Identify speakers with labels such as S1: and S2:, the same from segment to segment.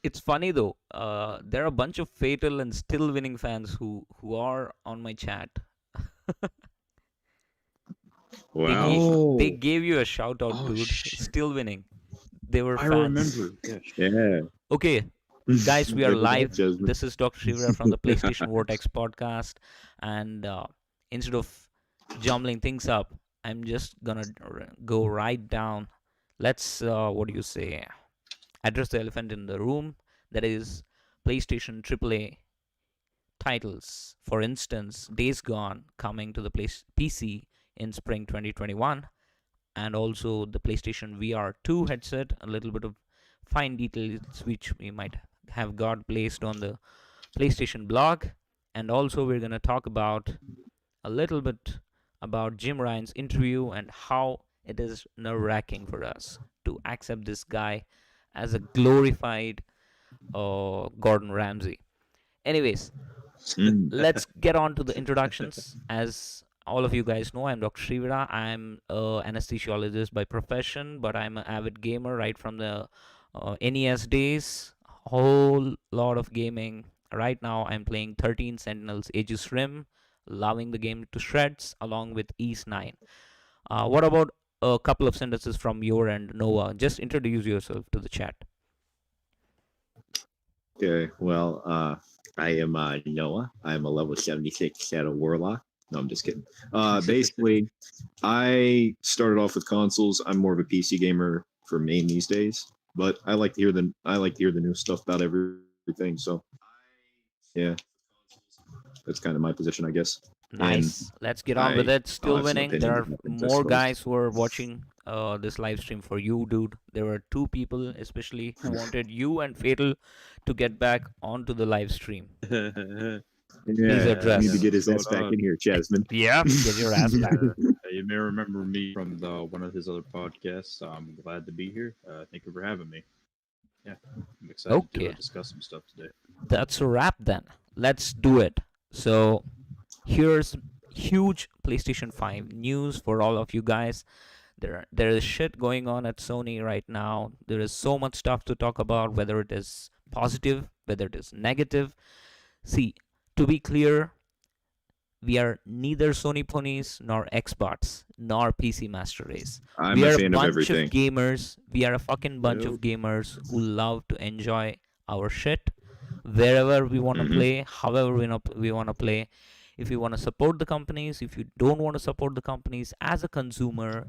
S1: It's funny though. There are a bunch of Fatal and Still Winning fans who are on my chat.
S2: Wow.
S1: They
S3: Oh,
S1: gave you a shout out,
S3: oh
S1: dude.
S3: shit!
S1: Still Winning. They were
S3: I
S1: fans.
S3: remember. Yes.
S2: Yeah.
S1: Okay, guys, we are
S2: Good with that,
S1: live.
S2: Jasmine.
S1: This is Dr. Shivra from the PlayStation Vortex podcast, and instead of jumbling things up, I'm just gonna go right down. Let's what do you say? Address the elephant in the room. That is PlayStation AAA titles. For instance, Days Gone coming to the PC in spring 2021, and also the PlayStation VR 2 headset. A little bit of fine details which we might have got placed on the PlayStation blog, and also we're going to talk about a little bit about Jim Ryan's interview and how it is nerve-wracking for us to accept this guy as a glorified Gordon Ramsay. Anyways,
S2: Mm.
S1: let's get on to the introductions. As all of you guys know, I'm Dr. Shrivira. I'm an anesthesiologist by profession, but I'm an avid gamer right from the NES days. Whole lot of gaming. Right now, I'm playing 13 Sentinels Aegis Rim, loving the game to shreds, along with East 9. What about a couple of sentences from your end, Noah? Just introduce yourself to the chat.
S2: Okay. Well, I am Noah. I'm a level 76 Shadow Warlock. No, I'm just kidding. Basically, I started off with consoles. I'm more of a PC gamer for main these days, but I like to hear the new stuff about everything. So yeah, that's kind of my position, I guess. And
S1: Nice. Let's get on with
S2: I
S1: it.
S2: I'll
S1: Still
S2: have some
S1: winning. There
S2: opinions
S1: are
S2: about things, I
S1: more
S2: suppose.
S1: guys who are watching this live stream for you, dude. There were two people, especially, who wanted you and Fatal to get back onto the live stream. Please
S2: Yeah,
S3: Yes.
S2: you need to
S1: address.
S2: get his
S3: What's
S2: ass
S3: going
S2: back
S3: on?
S2: in here, Jasmine.
S1: Yep, get your ass
S3: Yes,
S1: back.
S3: sir. You may remember me from one of his other podcasts. I'm glad to be here. Thank you for having me. Yeah, I'm excited to
S1: Okay,
S3: discuss some stuff today.
S1: that's a wrap then. Let's do it. So, here's huge PlayStation 5 news for all of you guys. There is shit going on at Sony right now. There is so much stuff to talk about, whether it is positive, whether it is negative. See, to be clear, we are neither Sony ponies nor Xbox nor PC Master Race.
S2: I'm
S1: We
S2: a
S1: are a
S2: fan of
S1: bunch of
S2: everything.
S1: gamers. We are a fucking bunch of
S3: Yep.
S1: gamers who love to enjoy our shit wherever we want to
S2: Hmm.
S1: play, however we want to play. If you want to support the companies, if you don't want to support the companies, as a consumer,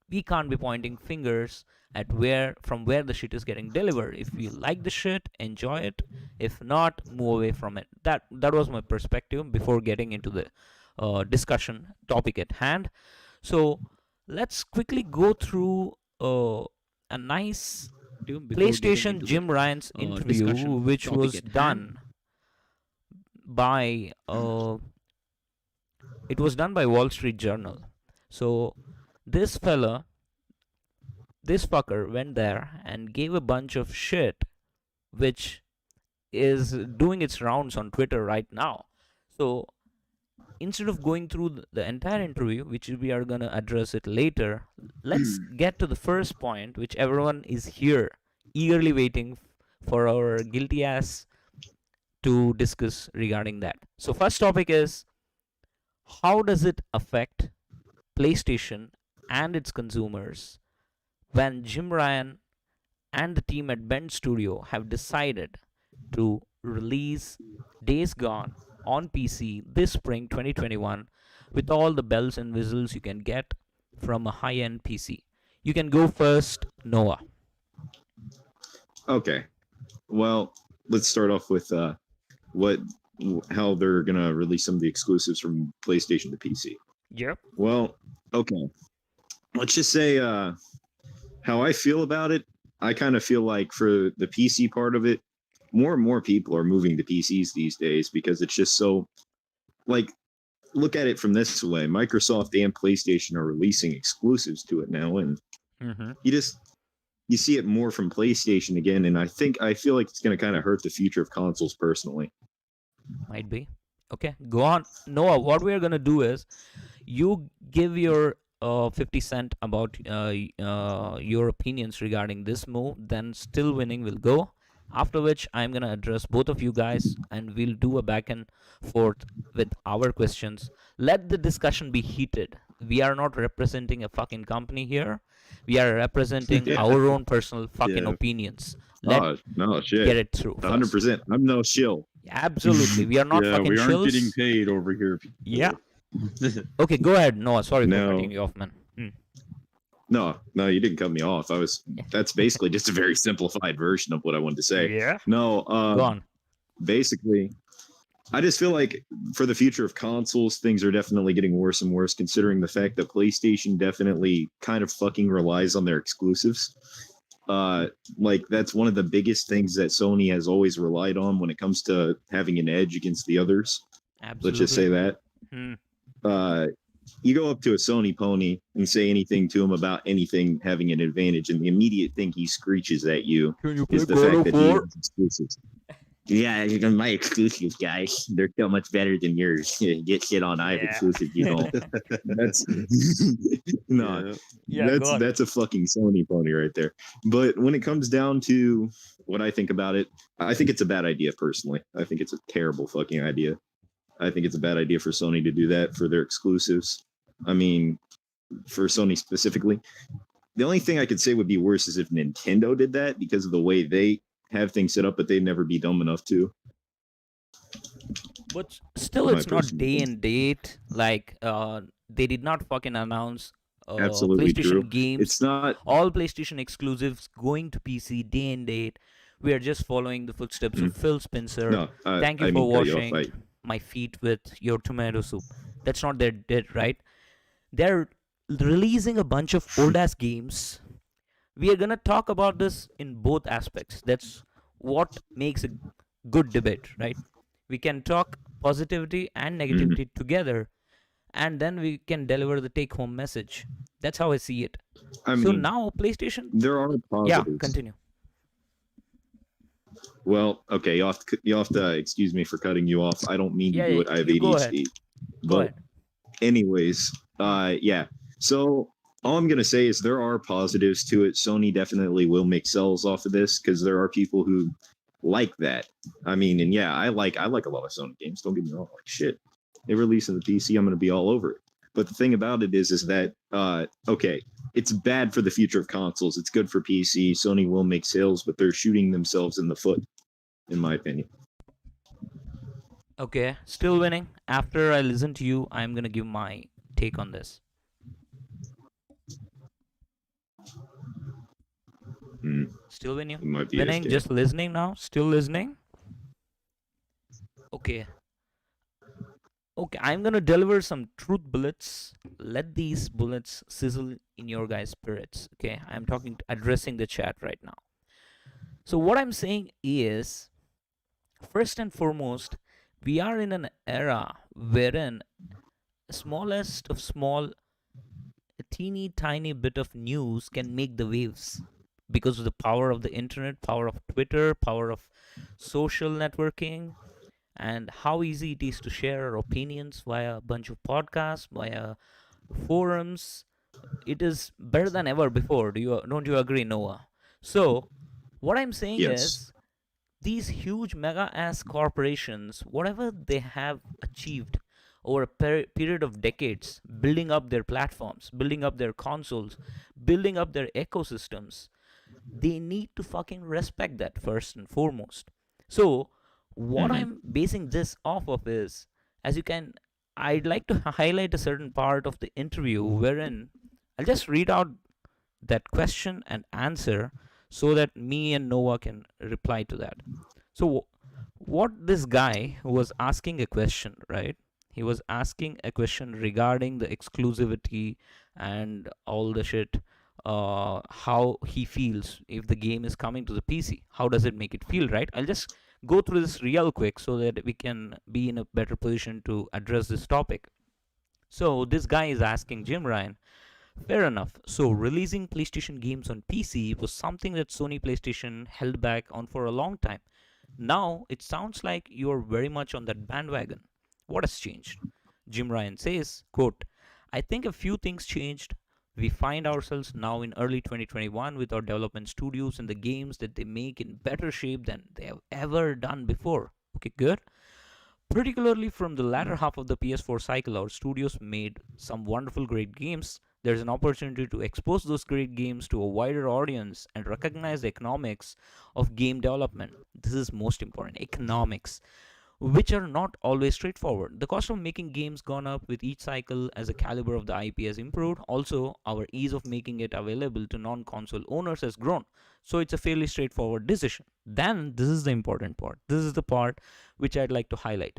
S1: we can't be pointing fingers at where the shit is getting delivered. If you like the shit, enjoy it. If not, move away from it. That was my perspective before getting into the discussion topic at hand. So let's quickly go through a nice
S3: Before getting
S1: PlayStation
S3: into the
S1: Jim Ryan's interview,
S3: discussion
S1: which
S3: topic
S1: was
S3: at hand.
S1: done by it was done by Wall Street Journal. So this fella, this fucker went there and gave a bunch of shit, which is doing its rounds on Twitter right now. So instead of going through the entire interview, which we are going to address it later, let's get to the first point, which everyone is here eagerly waiting for our guilty ass to discuss regarding that. So first topic is, how does it affect PlayStation and its consumers when Jim Ryan and the team at Bend Studio have decided to release Days Gone on PC this spring 2021 with all the bells and whistles you can get from a high end PC. You can go first, Noah.
S2: Okay. Well, let's start off with what how they're gonna release some of the exclusives from PlayStation to PC.
S1: Yep.
S2: Well, okay. Let's just say how I feel about it. I kind of feel like for the PC part of it, more and more people are moving to PCs these days because it's just so like look at it from this way. Microsoft and PlayStation are releasing exclusives to it now, and
S1: Mm-hmm.
S2: you see it more from PlayStation again, and I feel like it's going to kind of hurt the future of consoles personally.
S1: Might be. Okay, go on. Noah, what we are going to do is you give your 50 cent about your opinions regarding this move, then Still Winning will go, After which, I'm gonna address both of you guys, and we'll do a back and forth with our questions. Let the discussion be heated. We are not representing a fucking company here. We are representing
S2: Yeah.
S1: our own personal fucking
S3: Yeah.
S1: opinions. Let
S2: Oh no,
S1: get
S2: shit.
S1: it through first.
S2: 100%. I'm no shill.
S1: Absolutely, we are not
S3: Yeah,
S1: fucking
S3: we aren't getting
S1: shills.
S3: paid over here.
S1: Yeah.
S3: People.
S1: Okay, go ahead, Noah. Sorry for
S2: No.
S1: cutting you off, man.
S2: No, you didn't cut me off. That's basically just a very simplified version of what I wanted to say.
S1: Yeah.
S2: No,
S1: Go on.
S2: basically, I just feel like for the future of consoles, things are definitely getting worse and worse, considering the fact that PlayStation definitely kind of fucking relies on their exclusives. Like that's one of the biggest things that Sony has always relied on when it comes to having an edge against the others.
S1: Absolutely.
S2: Let's just say that. You go up to a Sony pony and say anything to him about anything having an advantage, and the immediate thing he screeches at you
S1: Can you
S2: is the fact that he has exclusives. Yeah, my exclusives, guys. They're so much better than yours. Get shit on. I have exclusives. You don't. That's no.
S1: Yeah, go on.
S2: That's a fucking Sony pony right there. But when it comes down to what I think about it, I think it's a bad idea personally. I think it's a terrible fucking idea. I think it's a bad idea for Sony to do that for their exclusives. I mean, for Sony specifically. The only thing I could say would be worse is if Nintendo did that because of the way they have things set up, but they'd never be dumb enough to.
S1: But still,
S2: My
S1: it's not
S2: personal
S1: day
S2: opinion.
S1: and date. Like, they did not fucking announce
S2: Absolutely
S1: PlayStation
S2: true.
S1: games.
S2: It's not.
S1: All PlayStation exclusives going to PC day and date. We are just following the footsteps of Phil Spencer.
S2: No,
S1: Thank you
S2: I
S1: for
S2: mean, cut you off.
S1: washing my feet with your tomato soup. That's not their did, right? They're releasing a bunch of old ass games. We are gonna talk about this in both aspects. That's what makes a good debate, right? We can talk positivity and negativity together, and then we can deliver the take home message. That's how I see it.
S2: I
S1: So
S2: mean,
S1: now PlayStation.
S2: there are
S1: Yeah,
S2: positives.
S1: continue.
S2: Well, okay, you have to excuse me for cutting you off. I don't mean
S1: Yeah,
S2: to do it. I have
S1: you go
S2: ADHD.
S1: ahead. Go
S2: But
S1: ahead.
S2: anyways, yeah. So all I'm gonna say is there are positives to it. Sony definitely will make sales off of this because there are people who like that. I mean, and yeah, I like a lot of Sony games. Don't get me wrong. Like shit, they release in the PC, I'm gonna be all over it. But the thing about it is that okay, it's bad for the future of consoles. It's good for PC. Sony will make sales, but they're shooting themselves in the foot, in my opinion.
S1: Okay, still winning. After I listen to you, I'm gonna give my take on this. Still winning.
S2: It might be
S1: Winning.
S2: SK.
S1: Just listening now. Still listening. Okay. Okay, I'm gonna deliver some truth bullets. Let these bullets sizzle in your guys' spirits. Okay, I'm addressing the chat right now. So what I'm saying is, first and foremost, we are in an era wherein smallest of small, a teeny tiny bit of news can make the waves because of the power of the internet, power of Twitter, power of social networking, and how easy it is to share our opinions via a bunch of podcasts, via forums. It is better than ever before. Don't you agree, Noah? So what I'm saying
S2: Yes.
S1: is, these huge mega ass corporations, whatever they have achieved over a period of decades, building up their platforms, building up their consoles, building up their ecosystems, they need to fucking respect that first and foremost. So what I'm basing this off of is, as you can, I'd like to highlight a certain part of the interview wherein I'll just read out that question and answer so that me and Noah can reply to that. So what this guy was asking a question, right? He was asking a question regarding the exclusivity and all the shit. How he feels if the game is coming to the PC. How does it make it feel, right? I'll just go through this real quick so that we can be in a better position to address this topic. So this guy is asking Jim Ryan, fair enough. So releasing PlayStation games on PC was something that Sony PlayStation held back on for a long time. Now it sounds like you're very much on that bandwagon. What has changed? Jim Ryan says, quote, I think a few things changed. We find ourselves now in early 2021 with our development studios and the games that they make in better shape than they have ever done before. Okay, good. Particularly from the latter half of the PS4 cycle, our studios made some wonderful great games. There's an opportunity to expose those great games to a wider audience and recognize the economics of game development. This is most important, economics, which are not always straightforward. The cost of making games gone up with each cycle as the caliber of the IP has improved. Also, our ease of making it available to non-console owners has grown. So it's a fairly straightforward decision. Then this is the important part. This is the part which I'd like to highlight.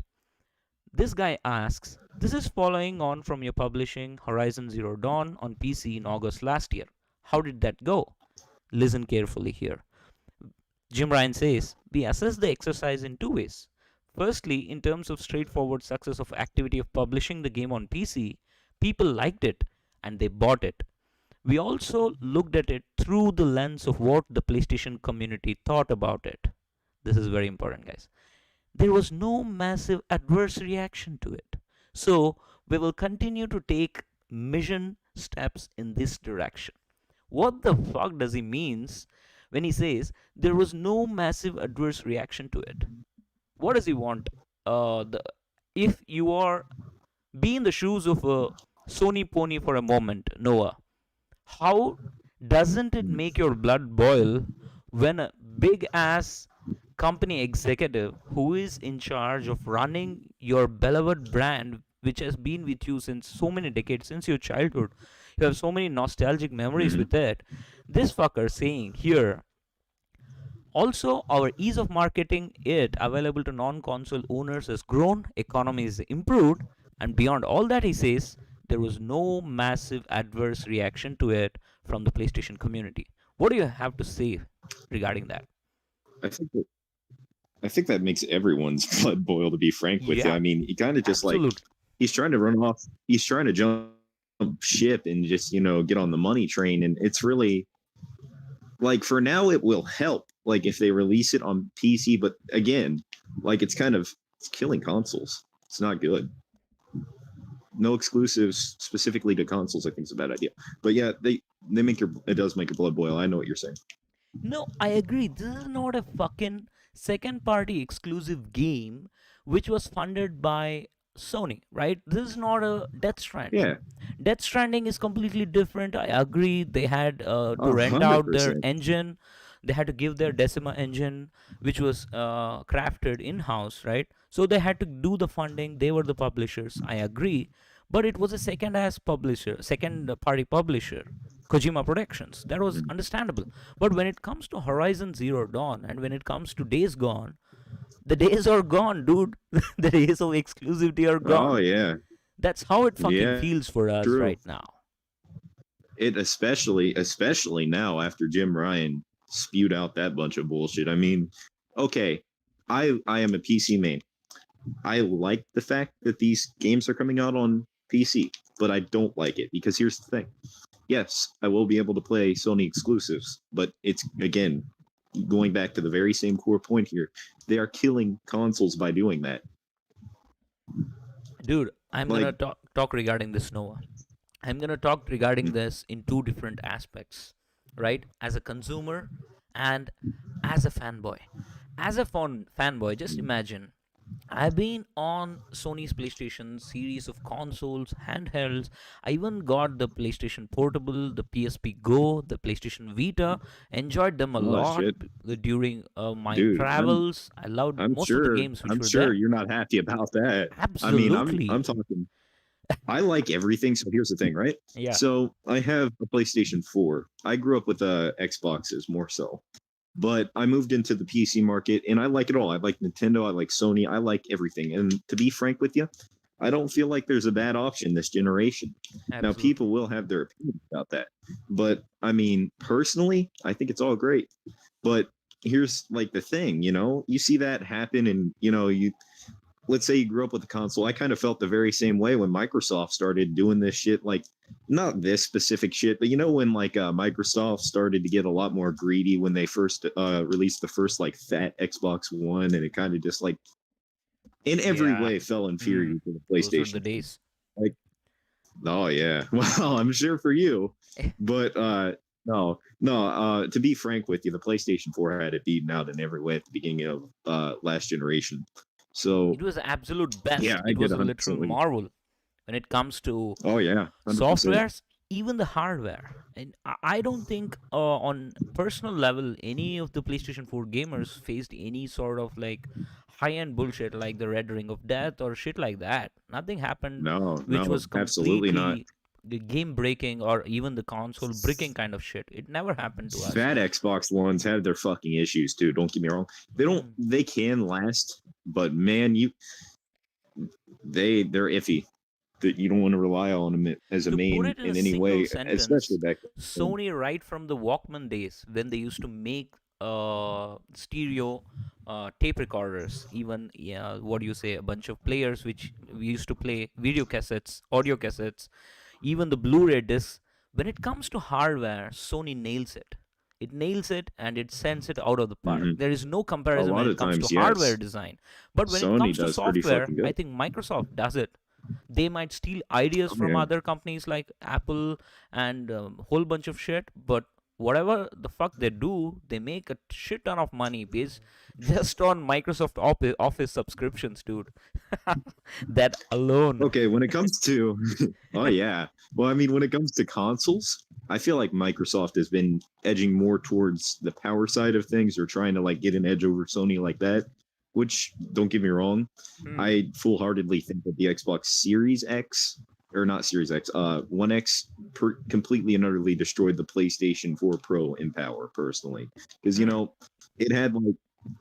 S1: This guy asks, this is following on from your publishing Horizon Zero Dawn on PC in August last year. How did that go? Listen carefully here. Jim Ryan says, we assess the exercise in two ways. Firstly, in terms of straightforward success of activity of publishing the game on PC, people liked it and they bought it. We also looked at it through the lens of what the PlayStation community thought about it. This is very important, guys. There was no massive adverse reaction to it. So, we will continue to take mission steps in this direction. What the fuck does he means when he says there was no massive adverse reaction to it? What does he want? If you are be in the shoes of a Sony pony for a moment, Noah, how doesn't it make your blood boil when a big ass company executive who is in charge of running your beloved brand, which has been with you since so many decades, since your childhood, you have so many nostalgic memories
S2: Mhm.
S1: with it, this fucker saying here, also, our ease of marketing it available to non-console owners has grown, economy is improved, and beyond all that, he says there was no massive adverse reaction to it from the PlayStation community. What do you have to say regarding that?
S2: I think that I think that makes everyone's blood boil. To be frank with you,
S1: Yeah,
S2: I mean, he kind of just like
S1: absolutely.
S2: he's trying to run off. He's trying to jump ship and just get on the money train, and it's really like for now it will help like if they release it on PC, but again, like it's killing consoles. It's not good. No exclusives specifically to consoles, I think is a bad idea. But yeah, they make your it does make your blood boil. I know what you're saying.
S1: No, I agree. This is not a fucking second party exclusive game which was funded by Sony, right? This is not a Death Stranding.
S2: Yeah,
S1: Death Stranding is completely different. I agree. They had to rent
S2: hundred
S1: out their
S2: percent.
S1: engine. They had to give their Decima engine, which was crafted in house, right? So they had to do the funding. They were the publishers. I agree. But it was a second ass publisher, second party publisher, Kojima Productions. That was understandable. But when it comes to Horizon Zero Dawn and when it comes to Days Gone, the days are gone, dude. The days of exclusivity are
S2: Oh
S1: gone.
S2: yeah,
S1: That's how it fucking
S2: yeah,
S1: feels for us
S2: true.
S1: right now.
S2: It especially now after Jim Ryan spewed out that bunch of bullshit. I mean, okay, I am a PC main. I like the fact that these games are coming out on PC, but I don't like it because here's the thing. Yes, I will be able to play Sony exclusives, but it's again going back to the very same core point here. They are killing consoles by doing that.
S1: Dude, I'm gonna
S2: Like,
S1: talk regarding this, Noah. I'm gonna talk regarding this in two different aspects, right? As a consumer and as a fanboy. As a fanboy, just imagine I've been on Sony's PlayStation series of consoles, handhelds. I even got the PlayStation Portable, the PSP Go, the PlayStation Vita. Enjoyed them a
S2: oh
S1: lot
S2: shit,
S1: during my
S2: dude,
S1: travels. I loved
S2: I'm
S1: most of the
S2: sure
S1: games which
S2: I'm
S1: were
S2: sure
S1: there.
S2: you're not happy about that. I mean, I'm
S1: Absolutely.
S2: talking I like everything. So here's the thing, right?
S1: Yeah.
S2: So I have a PlayStation 4. I grew up with Xboxes more so, but I moved into the PC market and I like it all. I like Nintendo. I like Sony. I like everything. And to be frank with you, I don't feel like there's a bad option this generation. Now,
S1: Absolutely.
S2: people will have their opinions about that, but I mean, personally, I think it's all great. But here's like the thing, you see that happen, and you let's say you grew up with a console. I kind of felt the very same way when Microsoft started doing this shit, like not this specific shit, but when like Microsoft started to get a lot more greedy when they first released the first like fat Xbox One, and it kind of just like in every
S1: Yeah.
S2: way fell
S1: Hmm.
S2: inferior to the
S1: Those were the
S2: PlayStation.
S1: days.
S2: Like Oh yeah. Well, I'm sure for you, but no. To be frank with you, the PlayStation 4 had it beaten out in every way at the beginning of last generation. So
S1: It was absolute
S2: yeah,
S1: best.
S2: I
S1: It
S2: did
S1: was a literal
S2: 100% with you.
S1: marvel when it comes to
S2: Oh yeah, 100%.
S1: softwares, even the hardware. And I don't think on personal level any of the PlayStation 4 gamers faced any sort of like high-end bullshit like the Red Ring of Death or shit like that. Nothing happened
S2: No,
S1: which
S2: no,
S1: was
S2: absolutely not.
S1: completely the game breaking or even the console bricking kind of shit. It never happened to us.
S2: Fat Xbox ones have their fucking issues too. Don't get me wrong. They don't.
S1: Mm.
S2: They can last, but man, they're iffy. That you don't want to rely on them as a
S1: To put
S2: main
S1: it in a
S2: in any
S1: single
S2: way, especially
S1: sentence,
S2: back then.
S1: Sony, right from the Walkman days, when they used to make stereo tape recorders, even yeah, what do you say, a bunch of players which we used to play video cassettes, audio cassettes, even the Blu-ray discs. When it comes to hardware, Sony nails it. It nails it and it sends it out of the park.
S2: Hmm.
S1: There is no
S2: A
S1: comparison when
S2: lot
S1: it
S2: of
S1: comes to
S2: times,
S1: hardware
S2: yes,
S1: design. But when it
S2: Sony
S1: comes to
S2: does pretty
S1: software,
S2: fucking
S1: I
S2: good.
S1: think Microsoft does it. They might steal ideas
S2: Oh
S1: from
S2: yeah.
S1: other companies like Apple and a whole bunch of shit, but whatever the fuck they do, they make a shit ton of money based just on Microsoft Office subscriptions, dude. That alone.
S2: Okay, when it comes to, oh yeah. Well, I mean, when it comes to consoles, I feel like Microsoft has been edging more towards the power side of things, or trying to like get an edge over Sony like that. Which, don't get me wrong,
S1: Hmm.
S2: I full-heartedly think that the Xbox Series X, or not Series X, One X, completely and utterly destroyed the PlayStation 4 Pro in power. Personally, because
S1: Hmm.
S2: it had like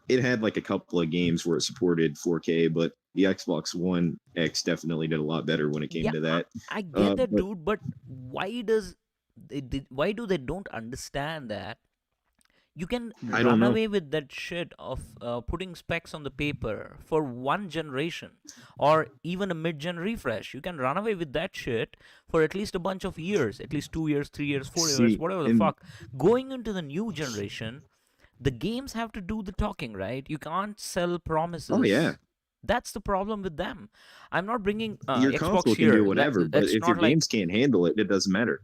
S2: it had like a couple of games where it supported 4K, but the Xbox One X definitely did a lot better when it came
S1: Yeah,
S2: to
S1: I,
S2: that.
S1: I get that,
S2: But
S1: dude, but why do they don't understand that you can
S2: I don't
S1: run
S2: know.
S1: away with that shit of putting specs on the paper for one generation or even a mid-gen refresh. You can run away with that shit for at least a bunch of years, at least 2 years, 3 years, 4 years,
S2: See,
S1: whatever the
S2: and
S1: fuck. Going into the new generation, the games have to do the talking, right? You can't sell
S2: oh yeah,
S1: promises. That's the problem with them. I'm not bringing
S2: your
S1: Xbox
S2: console can do
S1: here.
S2: whatever, but
S1: Let's
S2: if your
S1: not like
S2: games can't handle it, it doesn't matter.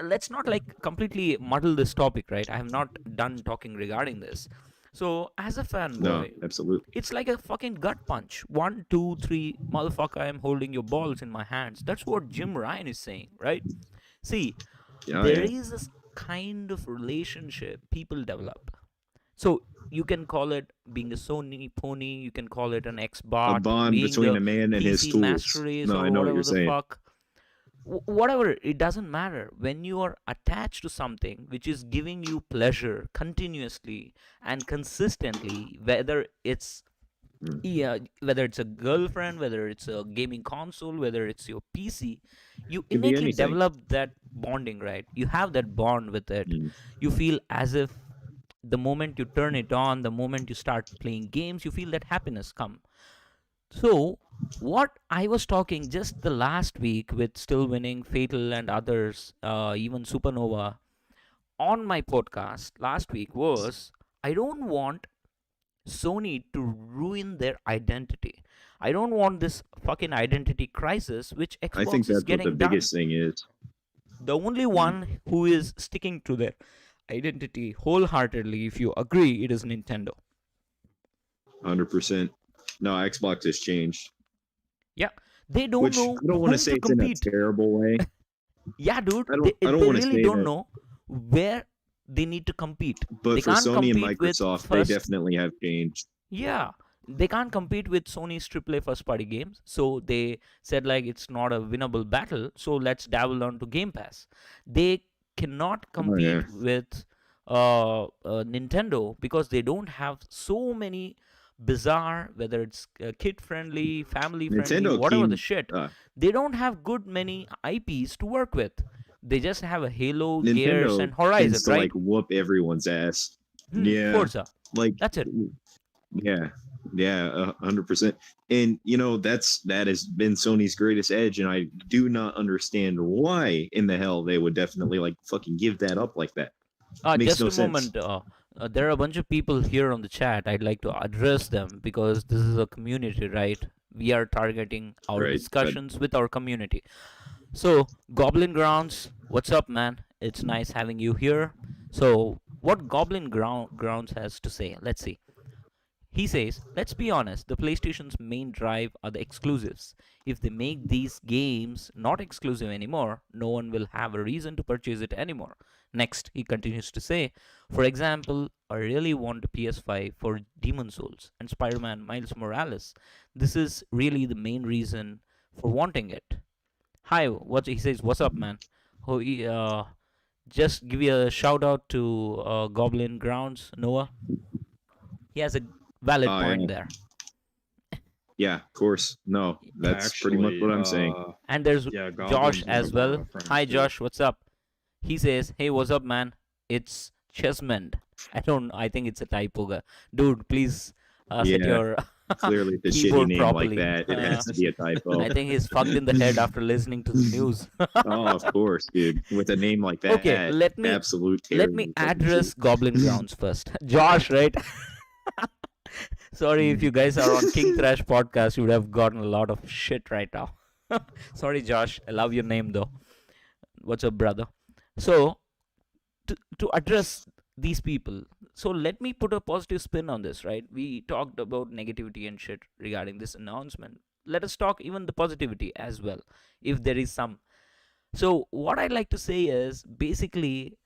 S1: let's not like completely muddle this topic, right? I have not done talking regarding this. So as a
S2: No,
S1: fanboy,
S2: absolutely.
S1: it's like a fucking gut punch. 1, 2, 3, motherfucker, I'm holding your balls in my hands. That's what Jim Ryan is saying, right? See,
S2: Yeah,
S1: there
S2: yeah.
S1: is this kind of relationship people develop. So you can call it being a Sony pony, you can call it an
S2: A
S1: Xbot,
S2: bond
S1: being
S2: between
S1: the
S2: a man and his
S1: PC master
S2: tools.
S1: race
S2: No, I
S1: or
S2: know what you're
S1: whatever the
S2: saying.
S1: fuck. Whatever, it doesn't matter. When you are attached to something which is giving you pleasure continuously and consistently, whether it's
S2: Mm.
S1: yeah, whether it's a girlfriend, whether it's a gaming console, whether it's your PC, you
S2: Could be
S1: innately
S2: anything.
S1: develop that bonding, right? You have that bond with it.
S2: Mm.
S1: You feel as if the moment you turn it on, the moment you start playing games, you feel that happiness come. So, what I was talking just the last week with Still Winning, Fatal, and others, even Supernova, on my podcast last week was I don't want Sony to ruin their identity. I don't want this fucking identity crisis which
S2: I think
S1: Xbox is
S2: that's what the
S1: getting done.
S2: biggest thing is.
S1: The only
S2: Mm.
S1: one who is sticking to their identity wholeheartedly, if you agree, it is Nintendo.
S2: 100%. No, Xbox has changed,
S1: Yeah, they don't
S2: which
S1: know
S2: I don't want to
S1: whom
S2: say
S1: to
S2: it's in a
S1: compete.
S2: terrible way.
S1: Yeah, dude,
S2: I
S1: they,
S2: don't. I don't
S1: they
S2: want to
S1: really
S2: say
S1: don't
S2: that,
S1: know where they need to compete.
S2: but
S1: They
S2: for
S1: can't
S2: Sony and
S1: compete with
S2: Microsoft, they
S1: first.
S2: definitely have changed.
S1: Yeah, they can't compete with Sony's AAA first party games. So they said like it's not a winnable battle. So let's dabble onto Game Pass. They cannot
S2: Oh yeah,
S1: compete with Nintendo because they don't have so many bizarre, whether it's kid friendly, family friendly,
S2: Nintendo
S1: whatever the
S2: came.
S1: shit.
S2: Uh,
S1: They don't have good many IPs to work with. They just have a Halo, Gears,
S2: Nintendo
S1: and
S2: tends
S1: Horizon,
S2: to like
S1: right?
S2: whoop everyone's ass. Yeah,
S1: Forza.
S2: like
S1: That's it.
S2: yeah, yeah, 100%. And that has been Sony's greatest edge, and I do not understand why in the hell they would definitely like fucking give that up like that. Makes
S1: Just
S2: no
S1: a
S2: sense.
S1: moment. There are a bunch of people here on the chat. I'd like to address them because this is a community, right? we are targeting our
S2: Right. But
S1: discussions with our community. So, Goblin Grounds, what's up, man? It's nice having you here. So, what Grounds has to say? Let's see. He says, let's be honest, the PlayStation's main drive are the exclusives. If they make these games not exclusive anymore, no one will have a reason to purchase it anymore. Next, he continues to say, for example, I really want a PS5 for Demon Souls and Spider Man Miles Morales. This is really the main reason for wanting it. Hi, what he says, what's up, man? Oh, just give you a shout out to Goblin Grounds, Noah. He has a valid point
S2: yeah.
S1: there.
S2: Yeah, of course. No, that's pretty much what I'm saying.
S1: And there's
S3: Yeah,
S1: Josh
S3: Goblins
S1: as
S3: is
S1: well.
S3: a friend
S1: Hi,
S3: too.
S1: Josh. What's up? He says, "Hey, what's up, man? It's Chessmend." I think it's a typo. Dude, please set
S2: Yeah,
S1: your
S2: clearly, if a shitty
S1: keyboard
S2: name
S1: properly.
S2: like that, it has to be a typo.
S1: I think he's fucked in the head after listening to the news.
S2: Oh, of course, dude. With a name like that,
S1: Okay, let me
S2: absolute
S1: let me address Goblin Grounds first. Josh, right? Sorry if you guys are on King Thrash podcast, you would have gotten a lot of shit right now. Sorry, Josh. I love your name though. What's up, brother? So to address these people, so let me put a positive spin on this, right? We talked about negativity and shit regarding this announcement. Let us talk even the positivity as well, if there is some. So what I'd like to say is basically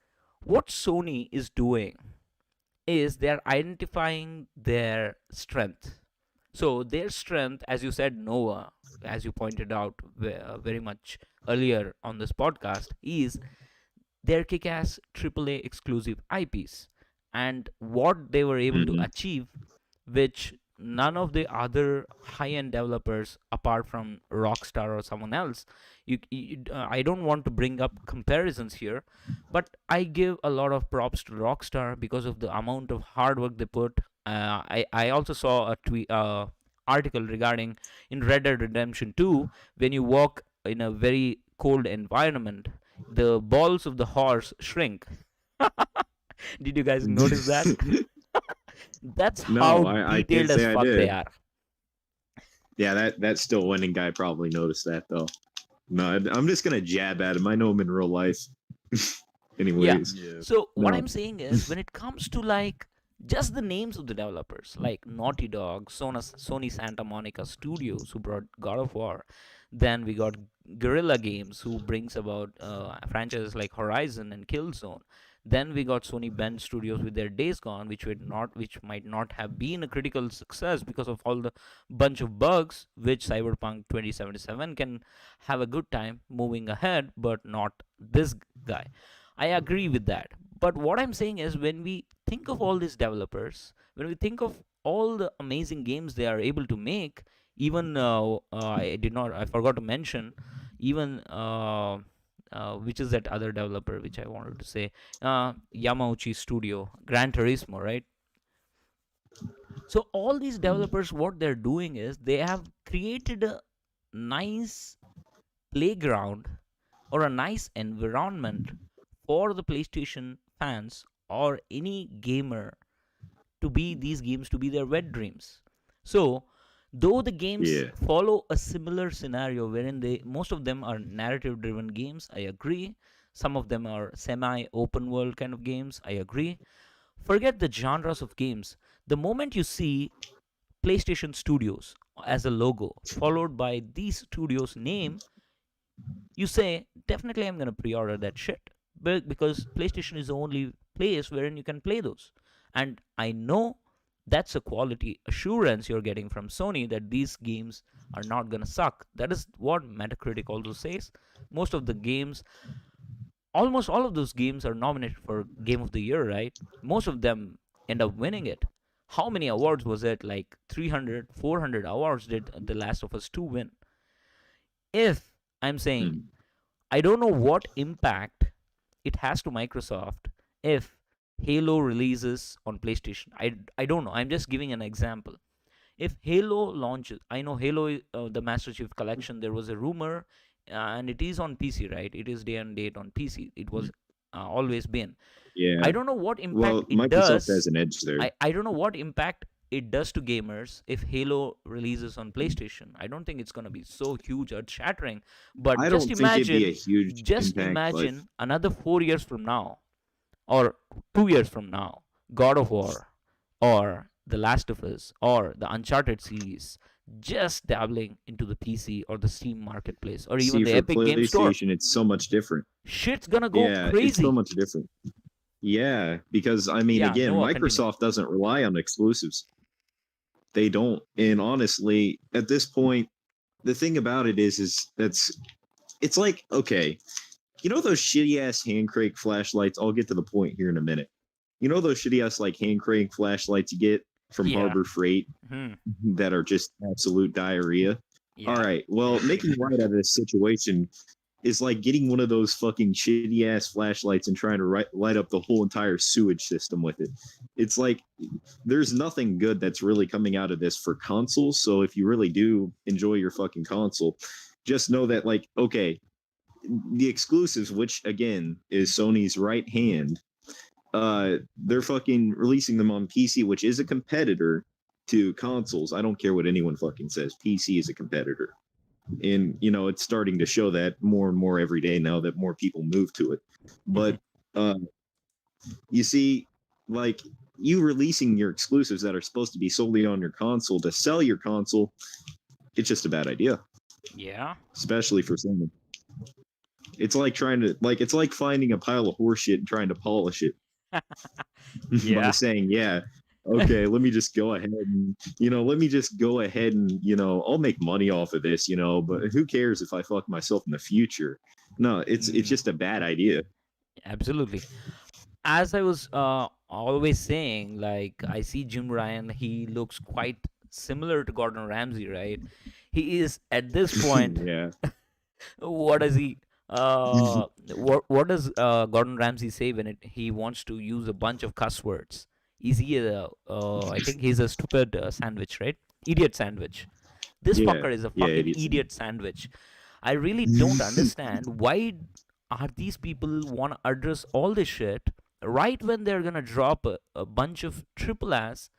S1: what Sony is doing is they're identifying their strength. So their strength, as you said, Noah, as you pointed out very much earlier on this podcast, is their kick-ass AAA exclusive IPs and what they were able to
S2: Mhm.
S1: achieve, which none of the other high-end developers, apart from Rockstar or someone else, I don't want to bring up comparisons here, but I give a lot of props to Rockstar because of the amount of hard work they put. I also saw a tweet article regarding in Red Dead Redemption 2 when you walk in a very cold environment, the balls of the horse shrink. Did you guys notice that? That's
S2: No,
S1: how
S2: I can't
S1: detailed as
S2: say I
S1: fuck they
S2: did.
S1: are.
S2: Yeah, that still winning guy probably noticed that though. No, I'm just gonna jab at him. I know him in real life. Anyways,
S3: Yeah.
S1: So what
S2: No.
S1: I'm saying is, when it comes to like just the names of the developers, like Naughty Dog, Sony Santa Monica Studios, who brought God of War, then we got Guerrilla Games, who brings about franchises like Horizon and Killzone. Then we got Sony Bend Studios with their Days Gone, which might not have been a critical success because of all the bunch of bugs, which Cyberpunk 2077 can have a good time moving ahead, but not this guy. I agree with that. But what I'm saying is, when we think of all these developers, when we think of all the amazing games they are able to make, even I forgot to mention, even which is that other developer which I wanted to say, Yamauchi Studio, Gran Turismo, right? So all these developers, what they're doing is they have created a nice playground or a nice environment for the PlayStation fans or any gamer to be these games to be their wet dreams. So, though the games
S2: Yeah.
S1: follow a similar scenario wherein they most of them are narrative driven games, I agree. Some of them are semi open world kind of games, I agree. Forget the genres of games. The moment you see PlayStation Studios as a logo followed by these studios name, you say definitely I'm going to pre-order that shit, because PlayStation is the only place wherein you can play those. And I know that's a quality assurance you're getting from Sony that these games are not going to suck. That is what Metacritic also says. Most of the games, almost all of those games are nominated for Game of the Year, right? Most of them end up winning it. How many awards was it? Like 300, 400 awards did The Last of Us 2 win? If I'm saying,
S2: Hmm.
S1: I don't know what impact it has to Microsoft if Halo releases on PlayStation. I don't know. I'm just giving an example. If Halo launches, I know Halo, the Master Chief Collection, there was a rumor, and it is on PC, right? It is day and date on PC. It was always been.
S2: Yeah.
S1: I don't know what impact
S2: Well,
S1: it
S2: Microsoft has
S1: does.
S2: an edge there.
S1: I don't know what impact it does to gamers if Halo releases on PlayStation. I don't think it's going to be so huge or shattering, but
S2: I don't think it'd be a huge
S1: just
S2: impact, but
S1: imagine another 4 years from now or 2 years from now, God of War or The Last of Us or the Uncharted series just dabbling into the PC or the Steam marketplace or even
S2: see,
S1: the
S2: for
S1: Epic Game Store.
S2: PlayStation, it's so much different.
S1: Shit's gonna go
S2: Yeah, it's so
S1: crazy.
S2: much different. Yeah, because I mean,
S1: Yeah,
S2: again,
S1: Noah, continue.
S2: Microsoft doesn't rely on exclusives. They don't. And honestly, at this point, the thing about it is it's like, okay, you know those shitty ass hand crank flashlights? I'll get to the point here in a minute. You know those shitty ass like hand crank flashlights you get from
S1: Yeah.
S2: Harbor Freight
S1: Hmm.
S2: that are just absolute diarrhea?
S1: Yeah.
S2: All right. Well, making light out of this situation is like getting one of those fucking shitty ass flashlights and trying to light up the whole entire sewage system with it. It's like there's nothing good that's really coming out of this for consoles. So if you really do enjoy your fucking console, just know that, like, okay, the exclusives, which again is Sony's right hand, they're fucking releasing them on PC, which is a competitor to consoles. I don't care what anyone fucking says. PC is a competitor. And it's starting to show that more and more every day now that more people move to it. But you see, like, you releasing your exclusives that are supposed to be solely on your console to sell your console, it's just a bad idea.
S1: Yeah.
S2: Especially for Sony. It's like it's like finding a pile of horse shit and trying to polish it.
S1: Yeah.
S2: By saying, yeah, okay, let me just go ahead and I'll make money off of this, but who cares if I fuck myself in the future? No, it's just a bad idea.
S1: Absolutely. As I was always saying, like, I see Jim Ryan, he looks quite similar to Gordon Ramsay, right? He is at this point.
S2: Yeah.
S1: What does he? What does Gordon Ramsay say when he wants to use a bunch of cuss words? Is he a? I think he's a stupid sandwich, right? Idiot sandwich. This
S2: Yeah.
S1: fucker is a
S2: Yeah,
S1: fucking idiot sandwich. I really don't understand why are these people want to address all this shit right when they're gonna drop a bunch of triple ass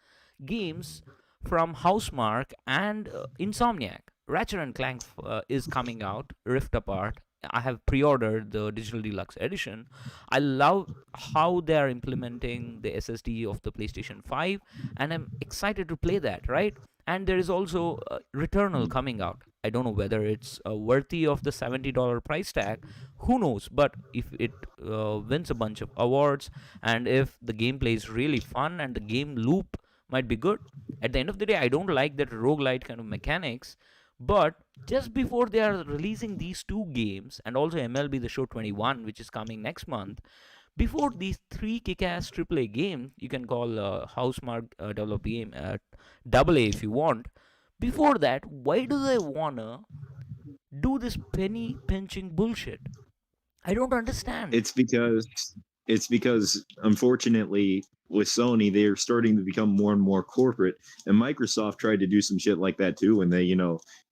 S1: games from Housemarque and Insomniac. Ratchet and Clank is coming out, Rift Apart. I have pre-ordered the digital deluxe edition. I love how they are implementing the SSD of the PlayStation 5, and I'm excited to play that, right? And there is also Returnal coming out. I don't know whether it's worthy of the $70 price tag. Who knows? But if it wins a bunch of awards, and if the gameplay is really fun and the game loop might be good, at the end of the day, I don't like that roguelite kind of mechanics. But just before they are releasing these two games and also MLB The Show 21, which is coming next month, before these three kick-ass AAA games, you can call Housemarque develop game AA if you want. Before that, why do they wanna do this penny pinching bullshit? I don't understand.
S2: It's because unfortunately with Sony, they're starting to become more and more corporate, and Microsoft tried to do some shit like that too when they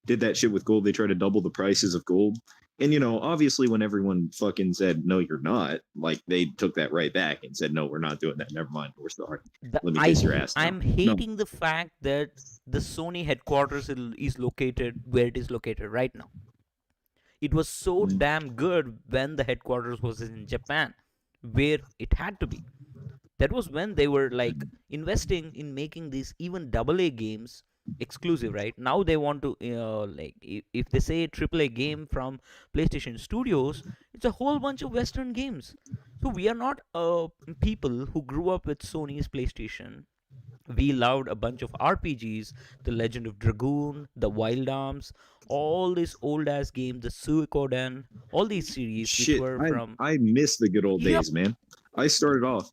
S2: did that shit with gold. They tried to double the prices of gold, and obviously when everyone fucking said no, you're not, like, they took that right back and said, no, we're not doing that, never mind, we're sorry, let me kiss your ass now.
S1: I'm hating the fact that the Sony headquarters is located where it is located right now. It was so damn good when the headquarters was in Japan, where it had to be. That was when they were like investing in making these even AA games exclusive, right? Now they want to, like, if they say AAA game from PlayStation Studios, it's a whole bunch of Western games. So we are not people who grew up with Sony's PlayStation. We loved a bunch of RPGs, The Legend of Dragoon, The Wild Arms, all these old ass games, the Suikoden, all these series which
S2: Shit,
S1: were from.
S2: I miss the good old
S1: Yep.
S2: days, man. I started off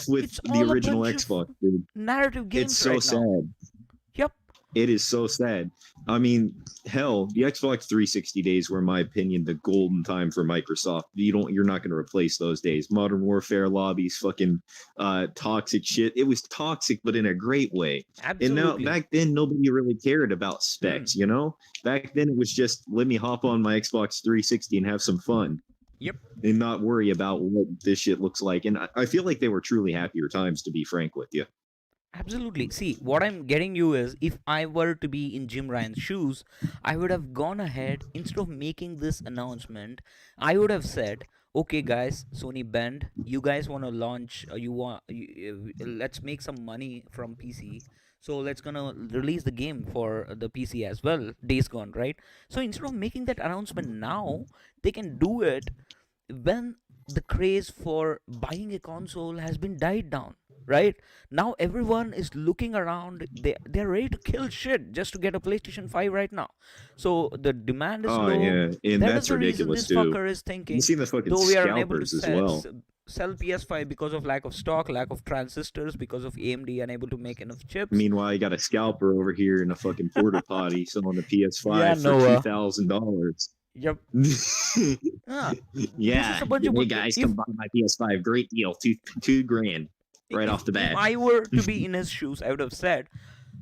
S2: with
S1: It's
S2: the
S1: all a
S2: original
S1: bunch of
S2: Xbox, dude.
S1: narrative games
S2: It's so
S1: right now.
S2: sad.
S1: Yep.
S2: It is so sad. I mean, hell, the Xbox 360 days were, in my opinion, the golden time for Microsoft. You're not going to replace those days. Modern Warfare lobbies, fucking toxic shit. It was toxic, but in a great way.
S1: Absolutely.
S2: And now, back then, nobody really cared about specs. Back then, it was just let me hop on my Xbox 360 and have some fun.
S1: Yep.
S2: And not worry about what this shit looks like. And I feel like they were truly happier times, to be frank with you.
S1: Absolutely. See, what I'm getting you is if I were to be in Jim Ryan's shoes, I would have gone ahead instead of making this announcement. I would have said, "Okay, guys, Sony Bend, you guys want to launch? Let's make some money from PC. So let's gonna release the game for the PC as well. Days Gone, right? So instead of making that announcement now, they can do it when the craze for buying a console has been died down, right? Now everyone is looking around, they're ready to kill shit just to get a PlayStation 5 right now. So the demand is
S2: Oh
S1: low.
S2: yeah, and
S1: That is
S2: that's
S1: the reason
S2: ridiculous
S1: this
S2: too.
S1: fucker is
S2: You
S1: thinking,
S2: see the fucking
S1: though we are unable to
S2: scalpers as well.
S1: sell PS5 because of lack of stock, lack of transistors, because of AMD unable to make enough chips.
S2: Meanwhile, you got a scalper over here in a fucking porta potty selling the
S1: Yeah,
S2: PS5 for
S1: Noah.
S2: $2,000.
S1: Yep. Ah, this is
S2: Yeah,
S1: a bunch of
S2: hey guys,
S1: if
S2: come buy my PS5. Great deal, two grand right off the
S1: if
S2: bat.
S1: I were to be in his shoes, I would have said,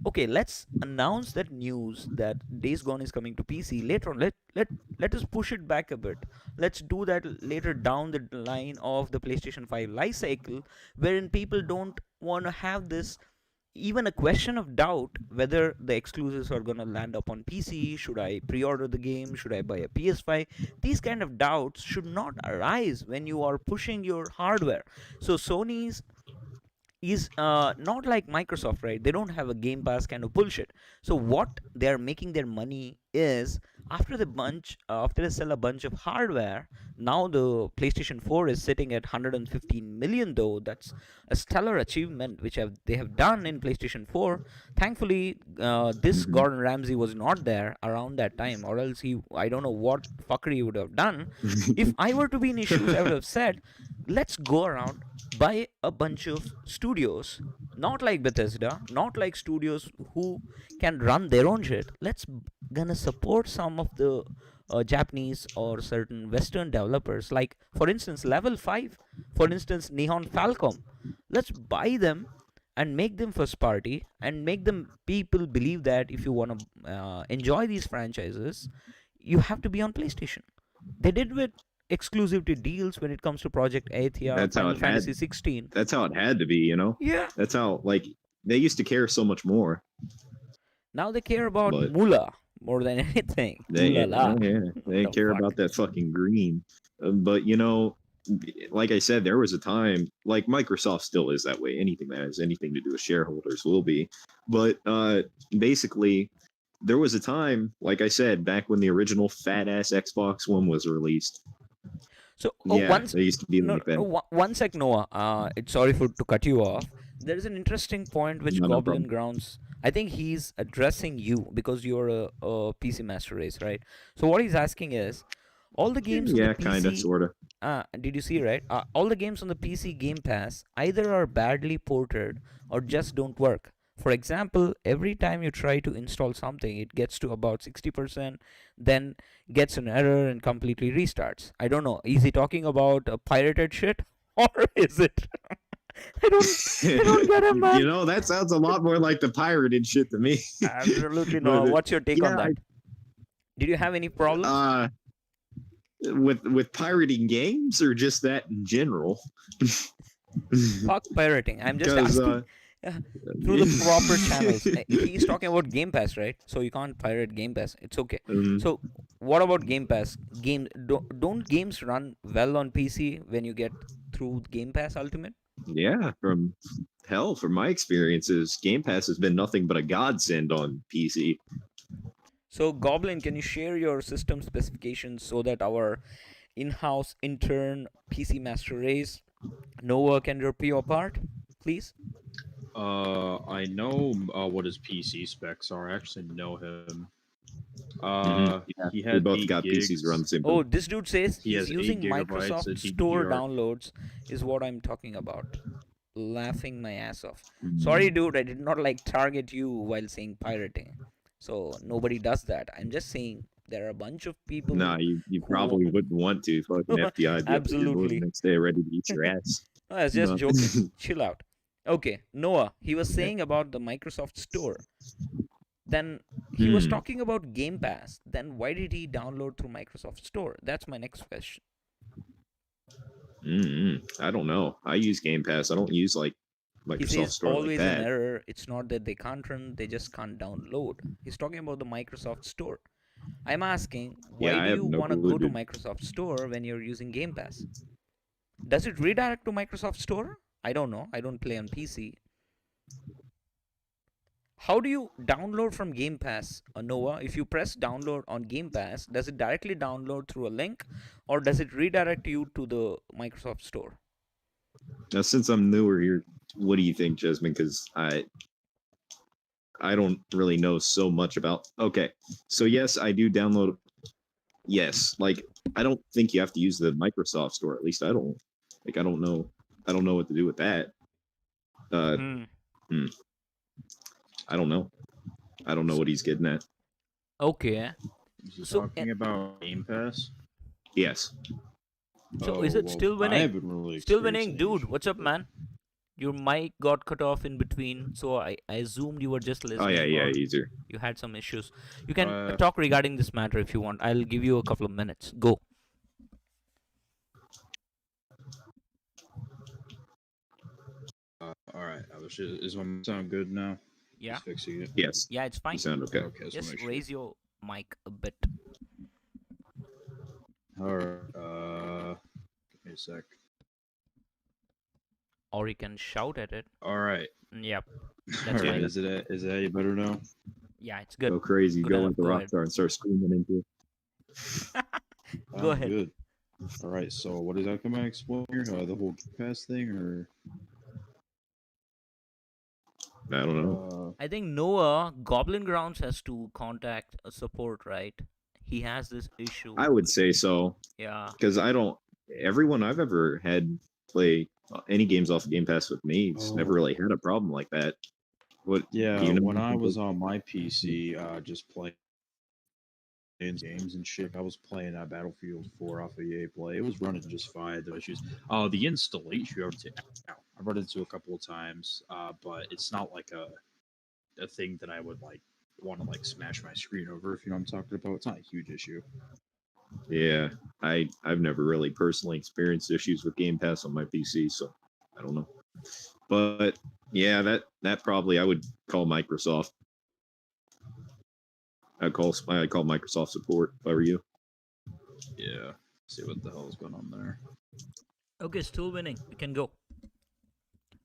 S1: okay, let's announce that news that Days Gone is coming to PC later on. Let us push it back a bit. Let's do that later down the line of the PlayStation 5 life cycle, wherein people don't want to have this even a question of doubt whether the exclusives are going to land up on PC. Should I pre-order the game? Should I buy a PS5? These kind of doubts should not arise when you are pushing your hardware. So Sony's is not like Microsoft, right? They don't have a Game Pass kind of bullshit. So what they're making their money is after they sell a bunch of hardware. Now the PlayStation 4 is sitting at 115 million, though. That's a stellar achievement which they have done in PlayStation 4. Thankfully, this
S2: Mhm.
S1: Gordon Ramsay was not there around that time, or else I don't know what fuckery he would have done. If I were to be in his shoes, I would have said, let's go around, buy a bunch of studios, not like Bethesda, not like studios who can run their own shit. Let's gonna support some of the Japanese or certain Western developers, like for instance Level 5, for instance Neon Falcom. Let's buy them and make them first party and make them people believe that if you want to enjoy these franchises, you have to be on PlayStation. They did with exclusivity deals when it comes to Project Athia,
S2: That's how
S1: Final
S2: it had.
S1: Fantasy 16.
S2: That's how it had to be. You know.
S1: Yeah.
S2: That's how like they used to care so much more.
S1: Now they care about
S2: But
S1: moolah more than anything. Ooh
S2: they
S1: la la.
S2: yeah, they
S1: The
S2: care
S1: fuck?
S2: about that fucking green. But you know, like I said, there was a time like Microsoft still is that way. Anything that has anything to do with shareholders will be. But basically, there was a time, like I said, back when the original fat ass Xbox One was released.
S1: So
S2: Yeah, they used to be
S1: no,
S2: like that.
S1: one sec, Noah. It's sorry for to cut you off. There is an interesting point which
S2: No
S1: Goblin
S2: problem.
S1: Grounds. I think he's addressing you because you're a PC master race, right? So what he's asking is, all the games on the
S2: Yeah, kind of,
S1: PC.
S2: sort of.
S1: Did you see right? All the games on the PC Game Pass either are badly ported or just don't work. For example, every time you try to install something, it gets to about 60%, then gets an error and completely restarts. I don't know. Is he talking about pirated shit or is it? I don't get him,
S2: You
S1: man.
S2: know, that sounds a lot more like the pirated shit to me.
S1: Absolutely
S2: But
S1: no. What's your take on
S2: yeah,
S1: that? Did you have any problems?
S2: with pirating games or just that in general?
S1: Fuck pirating. I'm just
S2: Because
S1: asking. Through the proper channels. He's talking about Game Pass, right? So you can't pirate Game Pass. It's okay. So what about Game Pass? Don't games run well on PC when you get through Game Pass Ultimate?
S2: yeah, from my experiences, Game Pass has been nothing but a godsend on PC.
S1: So Goblin, can you share your system specifications so that our in-house intern PC Master Race Noah can rip you apart, please?
S3: I know what his PC specs are. I actually know him.
S2: Yeah,
S3: He
S2: we
S3: had
S2: both
S3: 8
S2: got
S3: gigs.
S2: PCs run the same.
S1: Oh, this dude says
S3: He
S1: he's
S3: has 8
S1: using
S3: gigabytes
S1: Microsoft
S3: of
S1: Store
S3: DDR.
S1: downloads, is what I'm talking about. Laughing my ass off.
S2: Mhm.
S1: Sorry, dude, I did not like target you while saying pirating. So nobody does that. I'm just saying there are a bunch of people
S2: Nah, you
S1: who
S2: probably wouldn't want to. Fucking FBI be up at your door the
S1: absolutely.
S2: next day ready to eat your ass.
S1: I was just
S2: No.
S1: joking. Chill out. Okay, Noah, he was saying about the Microsoft Store. Then he was talking about Game Pass. Then why did he download through Microsoft Store? That's my next question.
S2: I don't know. I use Game Pass. I don't use like
S1: He
S2: Microsoft
S1: says
S2: Store like
S1: always an
S2: that.
S1: error. It's not that they can't run, they just can't download. He's talking about the Microsoft Store. I'm asking,
S2: Yeah,
S1: why
S2: I
S1: do
S2: have
S1: you
S2: no
S1: want to
S2: clue,
S1: go to
S2: dude.
S1: Microsoft Store when you're using Game Pass? Does it redirect to Microsoft Store? I don't know. I don't play on PC. How do you download from Game Pass, Noah? If you press download on Game Pass, does it directly download through a link, or does it redirect you to the Microsoft Store?
S2: Now, since I'm newer here, what do you think, Jasmine? Because I don't really know so much about. Okay, so yes, I do download. Yes, like I don't think you have to use the Microsoft Store. At least I don't. Like I don't know. I don't know what to do with that. Uh,
S1: Hmm.
S2: I don't know. I don't know what he's getting at.
S1: Okay.
S3: Is he
S1: So,
S3: talking about Game Pass?
S2: Yes.
S1: so
S3: Oh,
S1: is it
S3: well,
S1: still
S3: I
S1: winning?
S3: haven't really
S1: Still
S3: experienced
S1: winning,
S3: any
S1: dude.
S3: issues,
S1: What's up,
S3: but-
S1: man? Your mic got cut off in between, so I assumed you were just
S2: Oh
S1: listening.
S2: yeah,
S1: or
S2: easier.
S1: you had some issues. You can
S3: Uh,
S1: talk regarding this matter if you want. I'll give you a couple of minutes. Go.
S3: All right. Is my sound good now?
S1: Yeah.
S3: Just fixing it.
S2: Yes.
S1: Yeah, it's
S2: You
S1: fine.
S2: sound okay.
S3: Okay. Just
S1: Just
S3: make sure.
S1: raise your mic a bit.
S3: All right. Give me a sec.
S1: Or you can shout at it.
S3: All right.
S1: Yep.
S3: All
S1: That's
S3: right.
S1: fine.
S3: Is it any better now?
S1: Yeah, it's good.
S2: Go crazy.
S1: Good
S2: Go
S1: enough.
S2: like the
S1: Go
S2: rock
S1: ahead.
S2: star and start screaming into it.
S1: Go
S3: Oh,
S1: ahead.
S3: Good. All right. So, what is that going to explain here? The whole Game Pass thing, or?
S2: I don't know.
S1: I think Noah Goblin Grounds has to contact a support, right? He has this issue.
S2: I would say so
S1: Yeah.
S2: because I don't. Everyone I've ever had play any games off Game Pass with me has never
S3: Oh.
S2: really had a problem like that. What?
S3: Yeah.
S2: do you know
S3: When I
S2: anything
S3: was
S2: about-
S3: on my PC, just playing games and shit, I was playing that Battlefield 4 off of EA Play. It was running just fine. The issues. The installation I've run into a couple of times, but it's not like a thing that I would like want to like smash my screen over. If you know what I'm talking about, it's not a huge issue.
S2: Yeah, I've never really personally experienced issues with Game Pass on my PC, so I don't know. But yeah, that probably I would call Microsoft. I'd call Microsoft support if I were you.
S3: Yeah. See what the hell is going on there.
S1: Okay, still winning. You can go.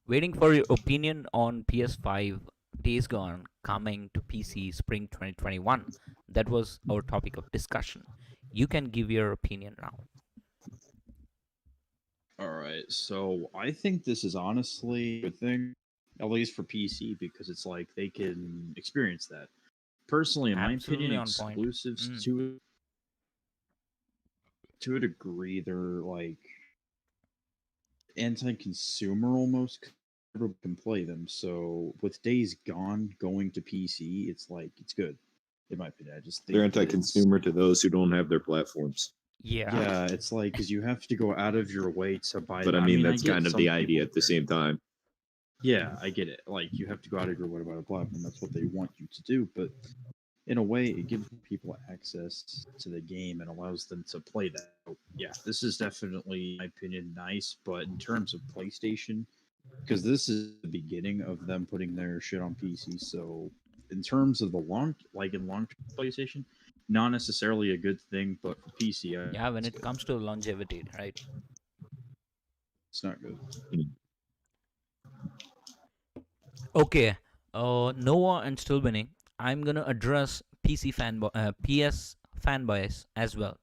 S1: Waiting for your opinion on PS5 Days Gone coming to PC spring 2021. That was our topic of discussion. You can give your opinion now.
S3: All right. So I think this is honestly a good thing, at least for PC, because it's like they can experience that. Personally, in my
S1: Absolutely
S3: opinion,
S1: on point.
S3: exclusives to a degree, they're like anti-consumer almost. 'Cause everyone can play them. So with Days Gone going to PC, it's like it's good. In my opinion, I just think
S2: They're
S3: that it's-
S2: anti-consumer to those who don't have their platforms.
S1: Yeah.
S3: Yeah, it's like because you have to go out of your way to buy.
S2: But I mean, that's
S3: get
S2: kind of
S3: some
S2: the idea
S3: people
S2: at the same time.
S3: Yeah, I get it. Like you have to go out of your way to buy a platform. That's what they want you to do. But in a way, it gives people access to the game and allows them to play that. So, yeah, this is definitely, in my opinion, nice. But in terms of PlayStation, because this is the beginning of them putting their shit on PC, so in terms of the long term PlayStation, not necessarily a good thing. But for PC,
S1: Yeah, when
S3: it's
S1: it
S3: good.
S1: comes to longevity, right?
S3: It's not good.
S1: Okay. Noah and still winning. I'm gonna address PS fanboys as well.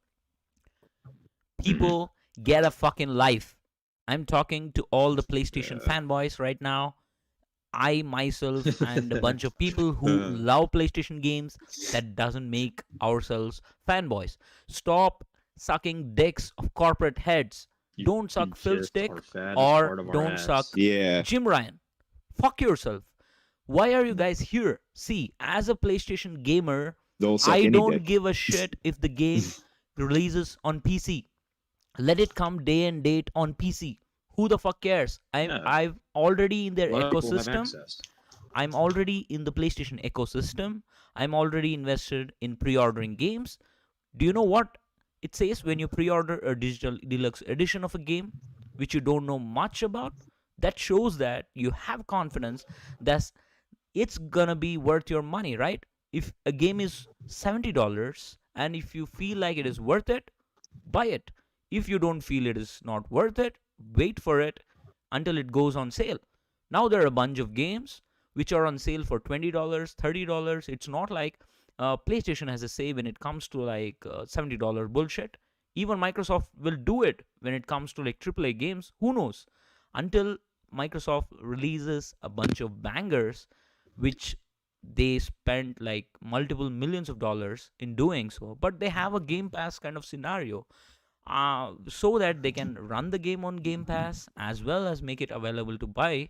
S1: People get a fucking life. I'm talking to all the PlayStation
S3: Yeah.
S1: fanboys right now. I myself and a bunch of people who love PlayStation games, that doesn't make ourselves fanboys. Stop sucking dicks of corporate heads.
S3: You-
S1: Don't suck
S3: you
S1: Phil's
S3: kiss
S1: dick
S3: our fat
S1: or
S3: part of our
S1: don't
S3: ass.
S1: suck
S2: Yeah,
S1: Jim Ryan. Fuck yourself. Why are you guys here? See, as a PlayStation gamer,
S2: they'll suck
S1: I
S2: any
S1: don't
S2: dick.
S1: give a shit if the game releases on PC. Let it come day and date on PC. Who the fuck cares?
S3: Yeah.
S1: I've already in their
S3: A lot of people have
S1: ecosystem.
S3: access.
S1: I'm already in the PlayStation ecosystem. I'm already invested in pre-ordering games. Do you know what it says when you pre-order a digital deluxe edition of a game which you don't know much about? That shows that you have confidence that it's gonna be worth your money, right? If a game is $70 and if you feel like it is worth it, buy it. If you don't feel it is not worth it, wait for it until it goes on sale. Now there are a bunch of games which are on sale for $20, $30. It's not like PlayStation has a say when it comes to like $70 bullshit. Even Microsoft will do it when it comes to like AAA games. Who knows? Until Microsoft releases a bunch of bangers, which they spent like multiple millions of dollars in doing so, but they have a Game Pass kind of scenario, so that they can run the game on Game Pass as well as make it available to buy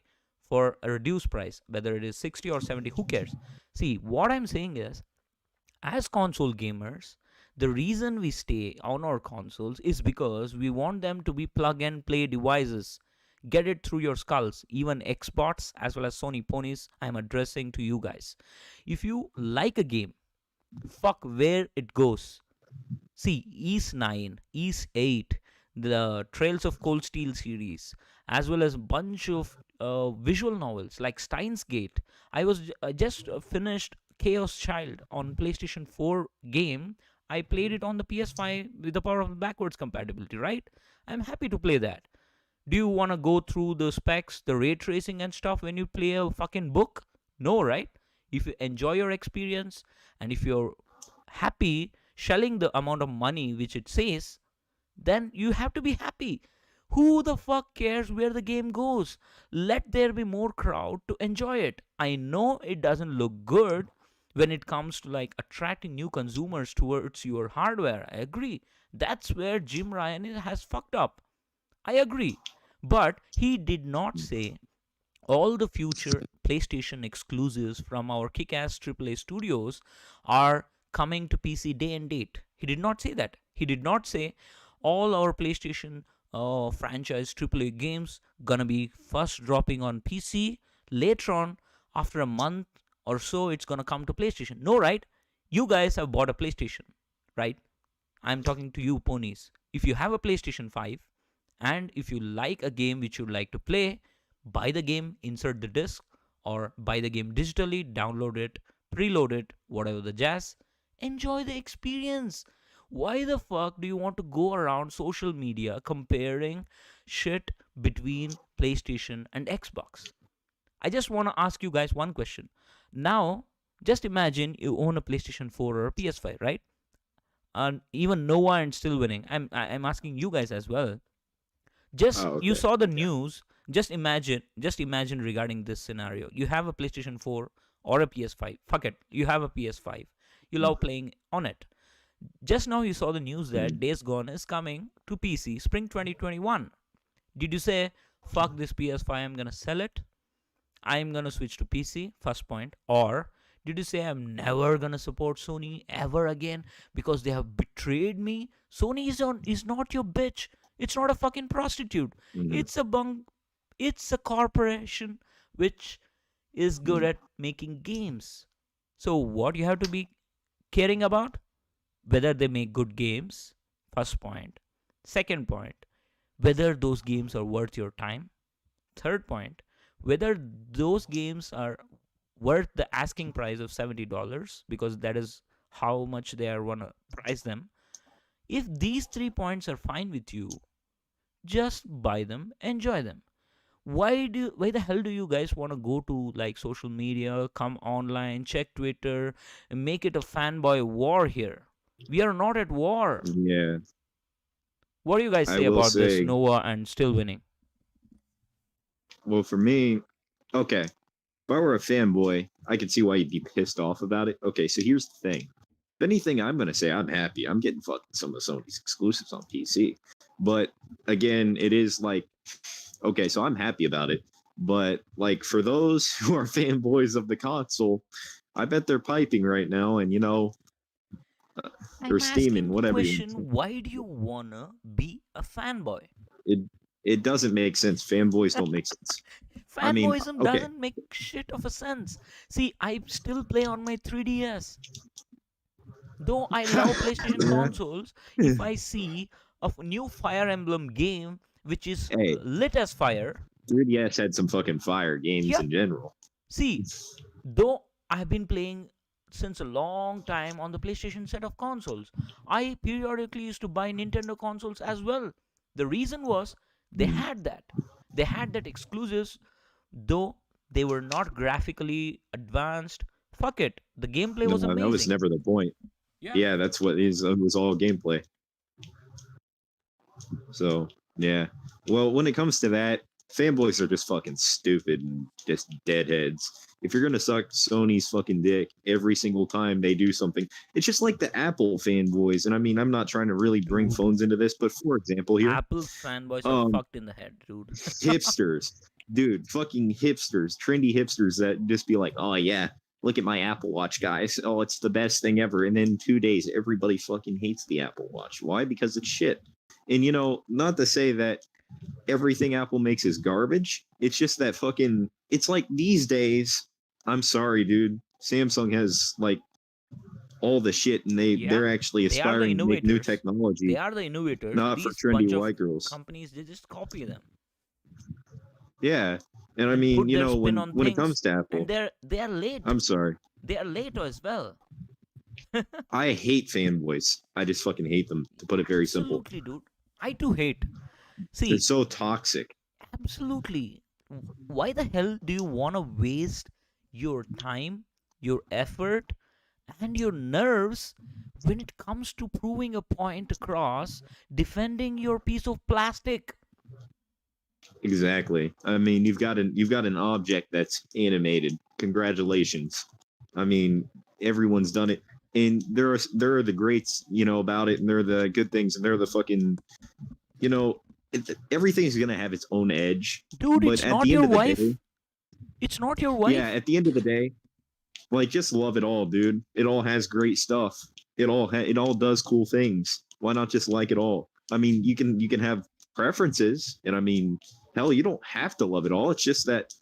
S1: for a reduced price, whether it is 60 or 70, who cares? See, what I'm saying is, as console gamers, the reason we stay on our consoles is because we want them to be plug and play devices. Get it through your skulls. Even Xbox as well as Sony ponies, I'm addressing to you guys. If you like a game, fuck where it goes. See, East 9, East 8, the Trails of Cold Steel series, as well as bunch of visual novels like Steins Gate. I just finished Chaos Child on PlayStation 4 game. I played it on the PS5 with the power of backwards compatibility, right? I'm happy to play that. Do you want to go through the specs, the ray tracing and stuff when you play a fucking book? No, right? If you enjoy your experience and if you're happy shelling the amount of money which it says, then you have to be happy. Who the fuck cares where the game goes? Let there be more crowd to enjoy it. I know it doesn't look good when it comes to like attracting new consumers towards your hardware. I agree. That's where Jim Ryan has fucked up. I agree. But he did not say all the future PlayStation exclusives from our kick ass AAA studios are coming to PC day and date. He did not say that. He did not say all our PlayStation franchise AAA games gonna be first dropping on PC, later on, after a month or so, it's gonna come to PlayStation. No, right? You guys have bought a PlayStation, right? I'm talking to you, ponies. If you have a PlayStation 5, and if you like a game which you'd like to play, buy the game, insert the disc, or buy the game digitally, download it, preload it, whatever the jazz. Enjoy the experience. Why the fuck do you want to go around social media comparing shit between PlayStation and Xbox? I just want to ask you guys one question. Now, just imagine you own a PlayStation 4 or a PS5, right? And even Noah and still winning. I'm asking you guys as well. Just
S2: Oh,
S1: you
S2: okay.
S1: saw the
S2: Yeah.
S1: news. Just imagine regarding this scenario. You have a PlayStation 4 or a PS5. Fuck it. You have a PS5. You love playing on it. Just now you saw the news that
S2: Mhm.
S1: Days Gone is coming to PC spring 2021. Did you say, fuck this PS5, I'm gonna sell it? I'm gonna switch to PC, first point. Or did you say I'm never gonna support Sony ever again because they have betrayed me? Sony is not your bitch. It's not a fucking prostitute.
S2: Mhm.
S1: It's a bung it's a corporation which is good
S2: Mhm.
S1: at making games. So what you have to be caring about? Whether they make good games, first point. Second point, whether those games are worth your time. Third point, whether those games are worth the asking price of $70, because that is how much they are wanna price them. If these 3 points are fine with you, just buy them, enjoy them. Why the hell do you guys want to go to like social media, come online, check Twitter, and make it a fanboy war here? We are not at war.
S2: Yeah.
S1: What do you guys
S2: I
S1: say
S2: will
S1: about this,
S2: say,
S1: Nova and still winning?
S2: well, for me, okay, if I were a fanboy, I could see why you'd be pissed off about it. Okay, so here's the thing. If anything, I'm gonna say I'm happy. I'm getting fucking some of Sony's exclusives on PC. But again, it is like, okay, so I'm happy about it. But like for those who are fanboys of the console, I bet they're piping right now, and or
S1: I'm
S2: steaming,
S1: asking the
S2: whatever.
S1: question, why do you wanna be a fanboy?
S2: It it doesn't make sense. Fanboys don't make sense. I mean,
S1: Fanboyism
S2: okay,
S1: doesn't make shit of a sense. See, I still play on my 3DS. Though I love PlayStation consoles, if I see a new Fire Emblem game which is
S2: hey,
S1: lit as fire,
S2: 3DS had some fucking fire games
S1: Yeah.
S2: in general.
S1: See, though I've been playing since a long time on the PlayStation set of consoles, I periodically used to buy Nintendo consoles as well. The reason was they
S2: Mm.
S1: had that. They had that exclusives, though they were not graphically advanced. Fuck it. The gameplay
S2: No,
S1: was
S2: that was
S1: amazing.
S2: never the point.
S1: Yeah.
S2: Yeah, that's what it was all gameplay. So yeah. Well, when it comes to that, fanboys are just fucking stupid and just deadheads. If you're gonna suck Sony's fucking dick every single time they do something, it's just like the Apple fanboys. And I mean, I'm not trying to really bring
S1: Dude.
S2: phones into this, but for example, here,
S1: Apple fanboys are
S2: um,
S1: fucked in the head, dude.
S2: hipsters, dude, fucking hipsters, trendy hipsters that just be like, oh yeah, look at my Apple Watch, guys. Oh, it's the best thing ever. And then 2 days, everybody fucking hates the Apple Watch. Why? Because it's shit. And you know, not to say that everything Apple makes is garbage. It's just that fucking. It's like these days. I'm sorry, dude. Samsung has like all the shit, and they're actually
S1: They are the
S2: aspiring to make new
S1: innovators.
S2: technology,
S1: They are the innovators.
S2: not for
S1: These
S2: trendy
S1: bunch of
S2: white girls.
S1: companies, they just copy them.
S2: Yeah, and I
S1: And
S2: mean,
S1: put
S2: you
S1: their
S2: know,
S1: spin
S2: when
S1: on
S2: when it
S1: things,
S2: comes to Apple,
S1: and they are late.
S2: I'm sorry.
S1: They are late as well.
S2: I hate fanboys. I just fucking hate them, to put it very simple.
S1: Absolutely, dude. I too hate. See,
S2: They're so toxic.
S1: absolutely. Why the hell do you want to waste your time, your effort, and your nerves when it comes to proving a point across, defending your piece of plastic?
S2: Exactly. I mean, you've got an object that's animated. Congratulations. I mean, everyone's done it, and there are the greats, you know, about it, and there are the good things, and there are the fucking, you know, everything's gonna have its own edge.
S1: Dude,
S2: But
S1: it's
S2: at
S1: not
S2: the end
S1: your
S2: of the
S1: wife.
S2: day,
S1: It's not your wife.
S2: yeah, at the end of the day, like just love it all, dude. It all has great stuff. It all does cool things. Why not just like it all? I mean, you can have preferences, and I mean, hell, you don't have to love it all. It's just that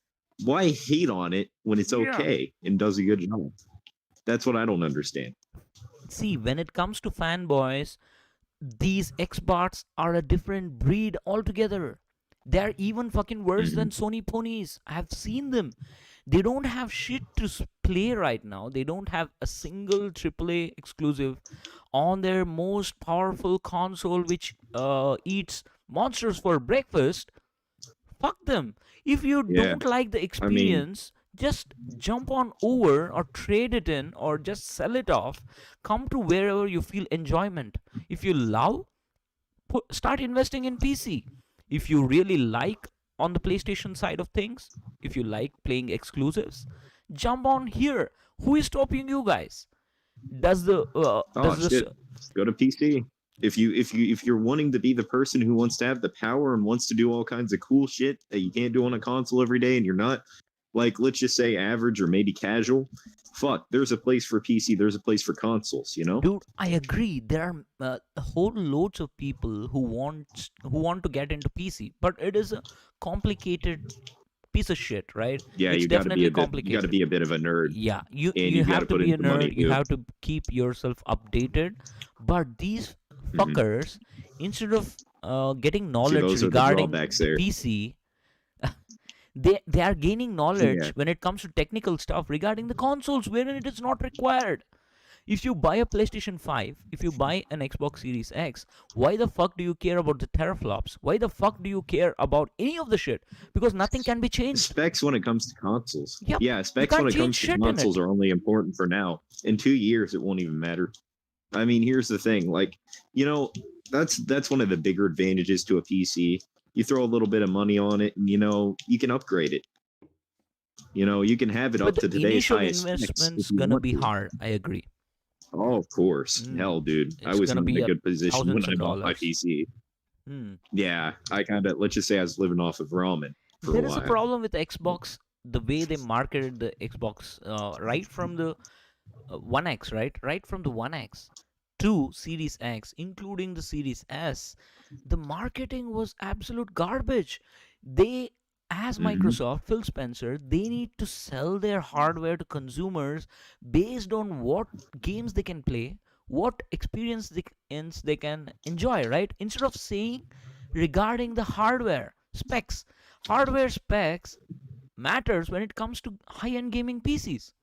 S2: why hate on it when it's
S1: Yeah.
S2: okay and does a good job? That's what I don't understand.
S1: See, when it comes to fanboys, these experts are a different breed altogether. They're even fucking worse than Sony ponies. I have seen them. They don't have shit to play right now. They don't have a single AAA exclusive on their most powerful console, which eats monsters for breakfast. Fuck them. If you
S2: Yeah,
S1: don't like the experience, just jump on over or trade it in or just sell it off. Come to wherever you feel enjoyment. If you love, start investing in PC. If you really like on the PlayStation side of things, if you like playing exclusives, jump on here. Who is stopping you guys? Does the
S2: Oh shit. Go to PC. If you're wanting to be the person who wants to have the power and wants to do all kinds of cool shit that you can't do on a console every day, and you're not, like, let's just say average or maybe casual, fuck, there's a place for PC, there's a place for consoles, you know?
S1: Dude, I agree. There are whole loads of people who want to get into PC, but it is a complicated piece of shit, right?
S2: Yeah,
S1: It's
S2: you gotta be
S1: definitely
S2: a bit you
S1: complicated.
S2: gotta be a bit of a nerd.
S1: Yeah, you
S2: and
S1: you
S2: you gotta
S1: have to
S2: put
S1: be a
S2: in the money
S1: nerd. You
S2: too.
S1: have to keep yourself updated. But these fuckers, instead of getting knowledge
S2: those are the
S1: regarding
S2: drawbacks
S1: the
S2: there.
S1: PC, they are gaining knowledge
S2: Yeah.
S1: when it comes to technical stuff regarding the consoles, wherein it is not required. If you buy a PlayStation 5, if you buy an Xbox Series X, why the fuck do you care about the teraflops? Why the fuck do you care about any of the shit? Because nothing can be changed.
S2: Specs when it comes to consoles.
S1: Yep,
S2: Yeah, specs
S1: can't
S2: when it
S1: change
S2: comes
S1: shit
S2: to
S1: in it.
S2: consoles are only important for now. In 2 years, it won't even matter. I mean, here's the thing. Like, you know, that's one of the bigger advantages to a PC. You throw a little bit of money on it, and you know you can upgrade it. You know, you can have it
S1: But
S2: up to
S1: the
S2: today's
S1: initial
S2: highest specs
S1: investment's
S2: if you
S1: gonna
S2: want
S1: be
S2: to.
S1: hard. I agree.
S2: Oh, of course.
S1: Mm.
S2: Hell, dude. I
S1: It's
S2: was
S1: gonna
S2: in
S1: be
S2: a
S1: a
S2: good position when
S1: thousands
S2: I
S1: of
S2: bought my
S1: dollars.
S2: PC.
S1: Hmm.
S2: Yeah, I kind of, let's just say I was living off of ramen for
S1: There
S2: a
S1: is a
S2: while.
S1: problem with Xbox. The way they marketed the Xbox, right from the One X, right from the One X to Series X, including the Series S, the marketing was absolute garbage. They, as
S2: Mhm.
S1: Microsoft, Phil Spencer, they need to sell their hardware to consumers based on what games they can play, what experience they can enjoy, right? Instead of saying regarding the hardware specs, Hardware specs matters when it comes to high-end gaming PCs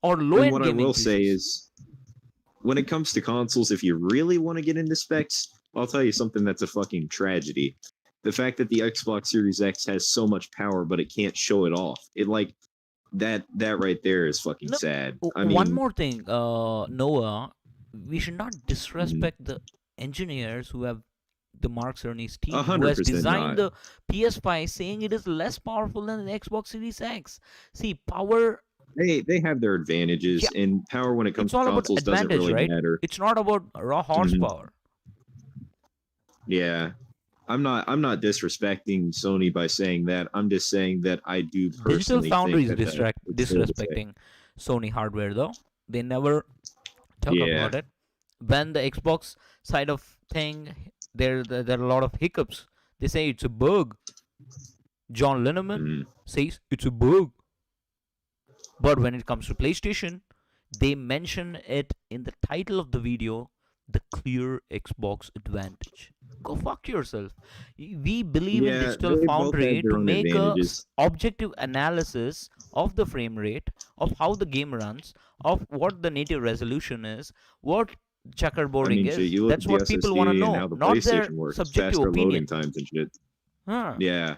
S1: or
S2: And
S1: low-end
S2: what I
S1: gaming
S2: will
S1: PCs.
S2: say is, when it comes to consoles, if you really want to get into specs, I'll tell you something that's a fucking tragedy. The fact that the Xbox Series X has so much power, but it can't show it off. It like that right there is fucking
S1: No,
S2: sad. I
S1: one
S2: mean,
S1: more thing, Noah, we should not
S2: mm,
S1: disrespect the engineers who have the Mark Cerny's team, who has
S2: 100%
S1: designed
S2: not.
S1: the PS5, saying it is less powerful than the Xbox Series X. See, power,
S2: They have their advantages,
S1: yeah,
S2: and power when it comes
S1: it's
S2: to
S1: all about
S2: consoles doesn't
S1: advantage,
S2: really
S1: right?
S2: matter.
S1: It's not about raw
S2: Mhm.
S1: horsepower.
S2: Yeah, I'm not disrespecting Sony by saying that. I'm just saying that I do
S1: Digital
S2: personally
S1: Foundry
S2: think
S1: is
S2: that it's fair to say.
S1: disrespecting Sony hardware, though. They never talk
S2: Yeah.
S1: about it. When the Xbox side of thing, there are a lot of hiccups. They say it's a bug. John Lineman
S2: Mm.
S1: says it's a bug. But when it comes to PlayStation, they mention it in the title of the video, the clear Xbox advantage. Go fuck yourself. We believe in
S2: Yeah,
S1: Digital
S2: they both have
S1: Foundry
S2: their
S1: to
S2: own
S1: make a
S2: advantages.
S1: objective analysis of the frame rate, of how the game runs, of what the native resolution is, what
S2: I
S1: checkerboarding
S2: mean, shit,
S1: is.
S2: you look at
S1: That's
S2: the
S1: what people want to
S2: SSD and
S1: know,
S2: how the
S1: not their
S2: PlayStation works,
S1: subjective
S2: faster loading
S1: opinion.
S2: times and shit.
S1: Huh.
S2: Yeah,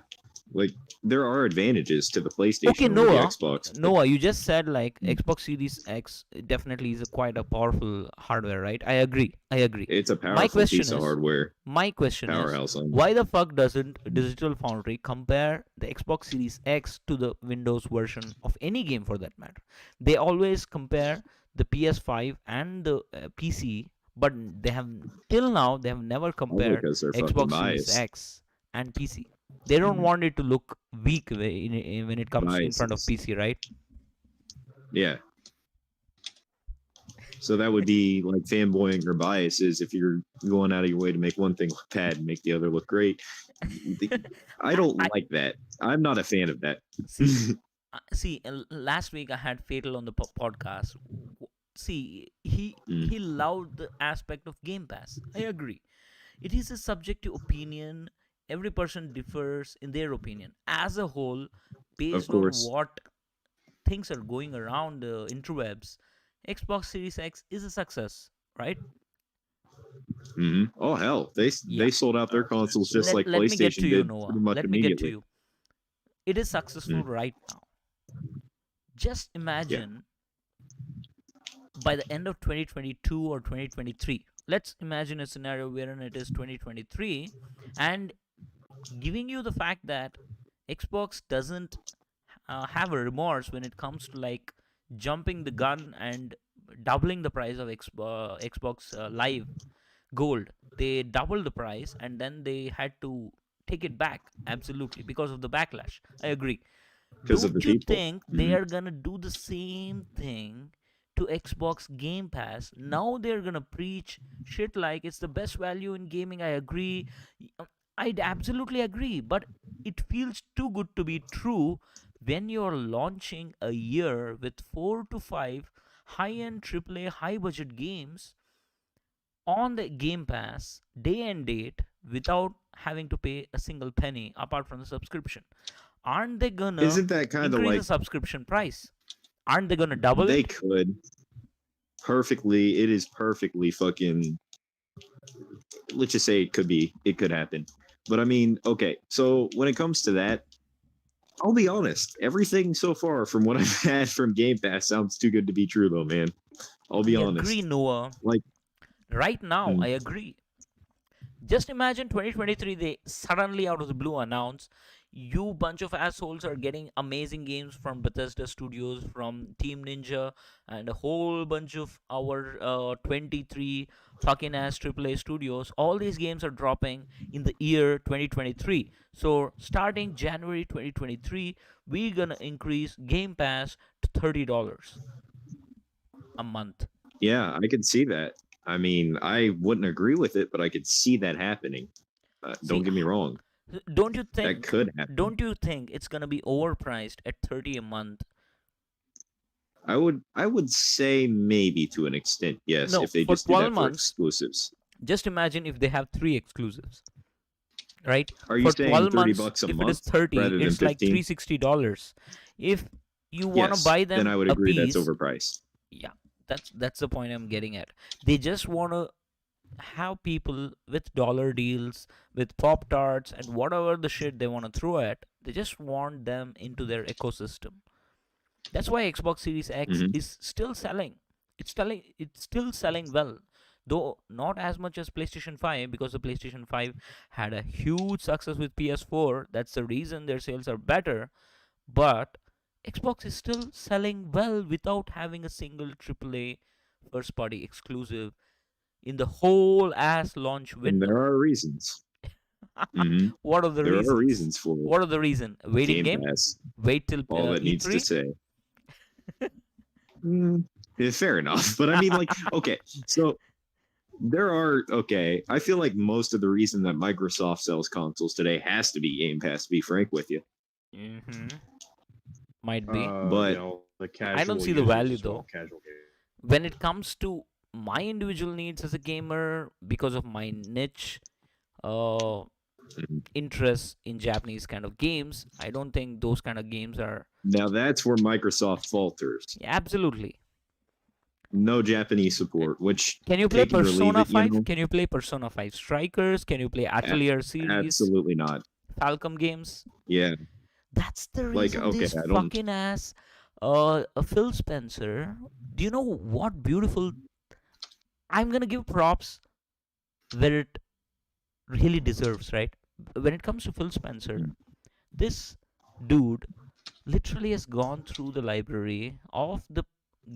S2: like there are advantages to the
S1: Okay,
S2: PlayStation over the
S1: Noah.
S2: Xbox. But
S1: Noah, you just said like
S2: mm,
S1: Xbox Series X definitely is a quite a powerful hardware, right? I agree. I agree.
S2: it's a
S1: My
S2: powerful
S1: question
S2: piece of
S1: is,
S2: hardware,
S1: my question is,
S2: powerhouse.
S1: why the fuck doesn't Digital Foundry compare the Xbox Series X to the Windows version of any game for that matter? They always compare the PS5 and the PC, but they have till now they have never
S2: Probably
S1: compared
S2: because they're fucking
S1: Xbox Series
S2: biased.
S1: X and PC. They don't want it to look weak when it comes in front of
S2: Biases.
S1: PC, right?
S2: Yeah. So that would be like fanboying or biases if you're going out of your way to make one thing look bad and make the other look great. I don't
S1: I
S2: like that. I'm not a fan of that.
S1: see. Last week I had Fatal on the podcast. See,
S2: Mm,
S1: he loved the aspect of Game Pass. I agree. It is a subjective opinion. Every person differs in their opinion. As a whole,
S2: of
S1: based on
S2: course.
S1: what things are going around the interwebs, Xbox Series X is a success, right?
S2: Oh hell, they
S1: Yeah.
S2: sold out their consoles just like
S1: Let me get
S2: PlayStation
S1: to you,
S2: did
S1: Noah.
S2: pretty much
S1: Let me get to
S2: immediately.
S1: you. It is successful
S2: Mm,
S1: right now. Just
S2: yeah.
S1: imagine by the end of 2022 or 2023. Let's imagine a scenario wherein it is 2023 and giving you the fact that Xbox doesn't have a remorse when it comes to like jumping the gun and doubling the price of Xbox Live Gold. They doubled the price and then they had to take it back absolutely because of the backlash. I agree.
S2: Because of the
S1: Don't you
S2: people.
S1: think they are gonna do the same thing to Xbox Game Pass? Now they're gonna preach shit like it's the best value in gaming. I agree. I'd absolutely agree, but it feels too good to be true when you're launching a year with 4 to 5 high-end AAA high-budget games on the Game Pass day and date without having to pay a single penny apart from the subscription. Aren't they gonna
S2: Isn't that kind of
S1: increase the
S2: like
S1: subscription price? Aren't they gonna double
S2: they
S1: it?
S2: could perfectly? It is perfectly fucking. Let's just say it could happen. But I mean, okay. So when it comes to that, I'll be honest. Everything so far from what I've had from Game Pass sounds too good to be true, though, man. I'll
S1: I
S2: be
S1: agree,
S2: honest.
S1: Noah.
S2: Like,
S1: Right now,
S2: mm,
S1: I agree. Just imagine 2023, they suddenly out of the blue announce you bunch of assholes are getting amazing games from Bethesda Studios, from Team Ninja, and a whole bunch of our 23 fucking ass AAA studios. All these games are dropping in the year 2023. So starting January 2023, we're gonna increase Game Pass to $30 a month.
S2: yeah, I could see that. I mean, I wouldn't agree with it, but I could see that happening. Don't
S1: See,
S2: get me wrong.
S1: don't you
S2: That
S1: think?
S2: could happen.
S1: Don't you think it's gonna be overpriced at 30 a month?
S2: I would say maybe to an extent, yes,
S1: No,
S2: if they
S1: for
S2: just do
S1: 12
S2: that for
S1: months.
S2: exclusives.
S1: Just imagine if they have 3 exclusives. right?
S2: Are you
S1: For
S2: saying
S1: 12
S2: 30
S1: months,
S2: bucks a
S1: if it is
S2: month
S1: 30,
S2: rather than
S1: it's like
S2: 15?
S1: $360. If you want to
S2: Yes,
S1: buy
S2: then
S1: them
S2: I would
S1: a
S2: agree that's
S1: piece,
S2: overpriced.
S1: yeah, that's the point I'm getting at. They just want to have people with dollar deals, with Pop Tarts, and whatever the shit they want to throw at. They just want them into their ecosystem. That's why Xbox Series X
S2: Hmm.
S1: is still selling. It's still selling well. Though not as much as PlayStation 5, because the PlayStation 5 had a huge success with PS4. That's the reason their sales are better. But Xbox is still selling well without having a single AAA first party exclusive in the whole ass launch
S2: And there
S1: window.
S2: are reasons. Hmm.
S1: What are the
S2: There are
S1: reasons?
S2: reasons for it.
S1: What are the reason? Waiting
S2: Game
S1: game?
S2: Pass.
S1: Wait till
S2: All that needs to
S1: E3?
S2: say. Yeah, fair enough. But I mean, like, okay, so there are, okay, I feel like most of the reason that Microsoft sells consoles today has to be Game Pass, to be frank with you.
S1: Mm-hmm. Might be.
S2: But
S3: The
S1: I don't
S3: casual
S1: see the
S3: users
S1: value
S3: as well,
S1: though.
S3: casual gamers.
S1: When it comes to my individual needs as a gamer, because of my niche uh, interest in Japanese kind of games, I don't think those kind of games are
S2: now that's where Microsoft falters.
S1: absolutely.
S2: No Japanese support, which
S1: Can you play
S2: take it or leave
S1: Persona
S2: it, you
S1: 5?
S2: know,
S1: Can you play Persona 5 Strikers? Can you play Atelier series?
S2: absolutely not.
S1: Falcom games?
S2: Yeah,
S1: That's the
S2: like,
S1: reason
S2: okay,
S1: this
S2: I don't.
S1: fucking ass Phil Spencer. Do you know what beautiful? I'm gonna give props where it really deserves, right? When it comes to Phil Spencer, this dude literally has gone through the library of the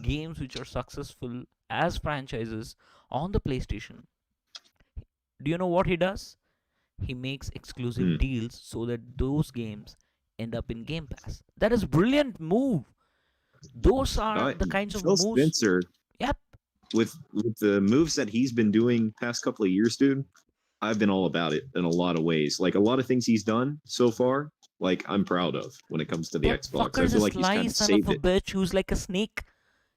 S1: games which are successful as franchises on the PlayStation. Do you know what he does? He makes exclusive
S2: Hmm.
S1: deals so that those games end up in Game Pass. That is brilliant move. Those are
S2: Uh,
S1: the kinds of
S2: Phil
S1: moves.
S2: Spencer,
S1: Yep.
S2: with the moves that he's been doing past couple of years, dude, I've been all about it in a lot of ways. Like a lot of things he's done so far, like I'm proud of when it comes to the
S1: That
S2: Xbox. I
S1: fucker's a
S2: feel like he's kind
S1: sly
S2: of
S1: son of
S2: saved
S1: a
S2: it,
S1: bitch who's like a snake.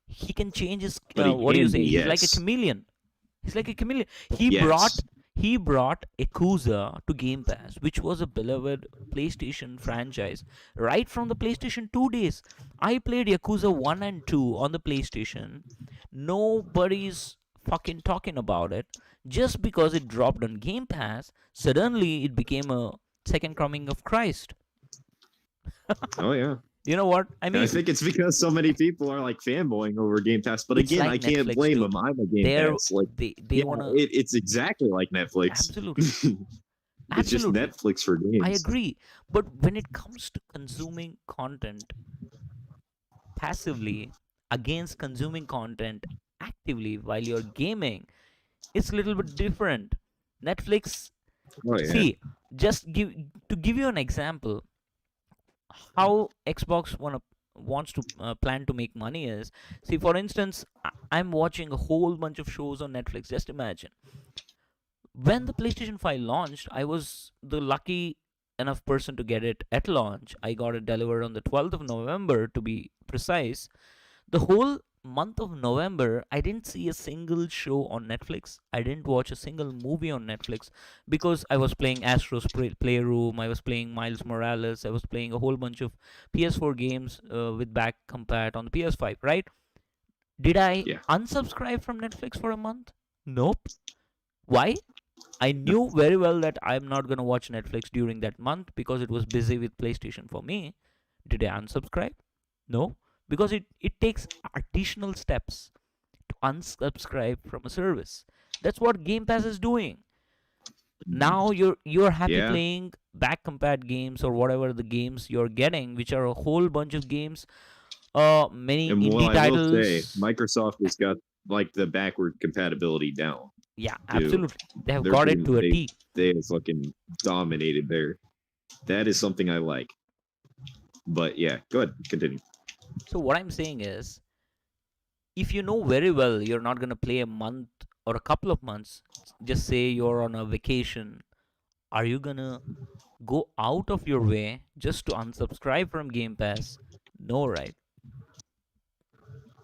S1: He can change his.
S2: but he
S1: What do you
S2: can be,
S1: say? He's like a
S2: yes,
S1: chameleon. He's like a chameleon. He brought
S2: yes.
S1: he brought Yakuza to Game Pass, which was a beloved PlayStation franchise, right from the PlayStation 2 days. I played Yakuza 1 and 2 on the PlayStation. Nobody's fucking talking about it. Just because it dropped on Game Pass, suddenly it became a second coming of Christ.
S2: Oh yeah.
S1: You know what? I
S2: I
S1: mean,
S2: think it's because so many people are like fanboying over Game Pass. But
S1: it's
S2: again,
S1: like
S2: I can't
S1: Netflix,
S2: blame
S1: dude.
S2: them. I'm a Game
S1: They're
S2: Pass. Like,
S1: they
S2: yeah,
S1: wanna
S2: it's exactly like Netflix.
S1: absolutely.
S2: It's just
S1: Absolutely.
S2: Netflix for
S1: I
S2: games.
S1: agree. But when it comes to consuming content passively against consuming content actively while you're gaming, it's a little bit different. Netflix,
S2: Oh yeah.
S1: see, just give you an example, how Xbox wants to plan to make money is, see, for instance, I'm watching a whole bunch of shows on Netflix. Just imagine when the PlayStation 5 launched, I was the lucky enough person to get it at launch. I got it delivered on the 12th of November to be precise. The whole month of November, I didn't see a single show on Netflix. I didn't watch a single movie on Netflix because I was playing Astro's Playroom, I was playing Miles Morales, I was playing a whole bunch of PS4 games with back compat on the PS5, right? Did I
S2: Yeah.
S1: unsubscribe from Netflix for a month? Nope. Why? I knew very well that I'm not going to watch Netflix during that month because it was busy with PlayStation for me. Did I unsubscribe? No, because it takes additional steps to unsubscribe from a service. That's what Game Pass is doing. Now you're happy
S2: Yeah.
S1: playing back compat games or whatever the games you're getting, which are a whole bunch of games, many
S2: And
S1: indie
S2: what I will say,
S1: titles.
S2: Microsoft has got like the backward compatibility down
S1: Yeah,
S2: too.
S1: absolutely. They have
S2: They're
S1: got it
S2: doing,
S1: to a
S2: they
S1: T.
S2: they have fucking dominated there. That is something I like. But yeah, go ahead, continue.
S1: So what I'm saying is, if you know very well you're not going to play a month or a couple of months, just say you're on a vacation, are you going to go out of your way just to unsubscribe from Game Pass? No, right?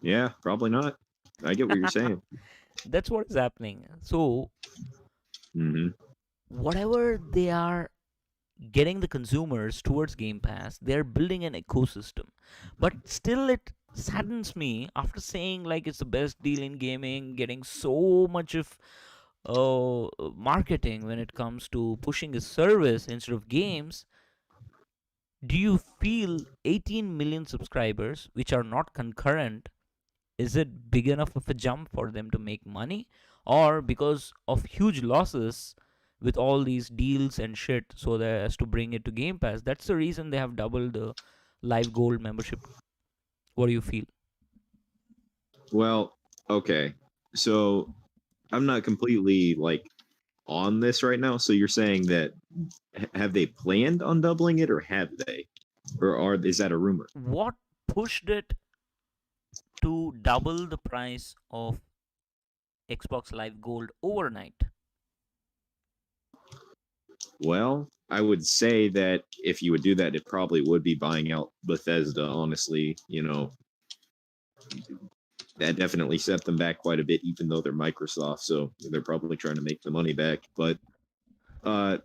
S2: Yeah, probably not. I get what you're saying.
S1: That's what is happening. So,
S2: Hmm.
S1: whatever they are getting the consumers towards Game Pass. They're building an ecosystem. But still, it saddens me after saying like it's the best deal in gaming, getting so much of marketing when it comes to pushing a service instead of games. Do you feel 18 million subscribers, which are not concurrent, is it big enough of a jump for them to make money? Or because of huge losses with all these deals and shit, so as to bring it to Game Pass, that's the reason they have doubled the Live Gold membership? What do you feel?
S2: Well, okay. So I'm not completely like on this right now. So you're saying that have they planned on doubling it, or have they, or is that a rumor?
S1: What pushed it to double the price of Xbox Live Gold overnight?
S2: Well, I would say that if you would do that, it probably would be buying out Bethesda. Honestly, that definitely set them back quite a bit, even though they're Microsoft. So they're probably trying to make the money back. But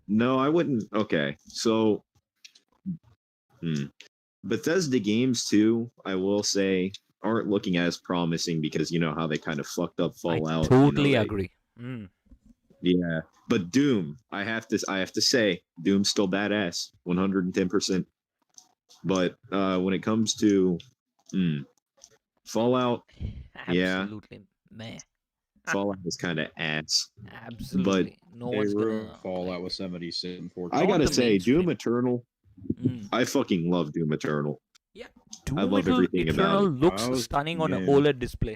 S2: no, I wouldn't. Okay, so Bethesda games too, I will say, aren't looking as promising because you know how they kind of fucked up Fallout.
S1: I totally agree. Mm.
S2: Yeah, but Doom, I have to say, Doom's still badass, 110%. But when it comes to Fallout, yeah,
S1: Absolutely, meh.
S2: Fallout is kind of ass.
S1: Absolutely, no
S3: They
S1: one's
S3: ruined
S1: gonna
S3: Fallout
S1: like,
S3: with 76 and 4.
S2: I
S1: on
S2: gotta
S1: the
S2: say, Doom
S1: mainstream.
S2: Eternal, I fucking love Doom Eternal.
S1: Yeah,
S2: I
S1: Doom
S2: love everything about
S1: Eternal
S2: it.
S1: looks
S3: I was
S1: stunning on an
S3: game.
S1: OLED display.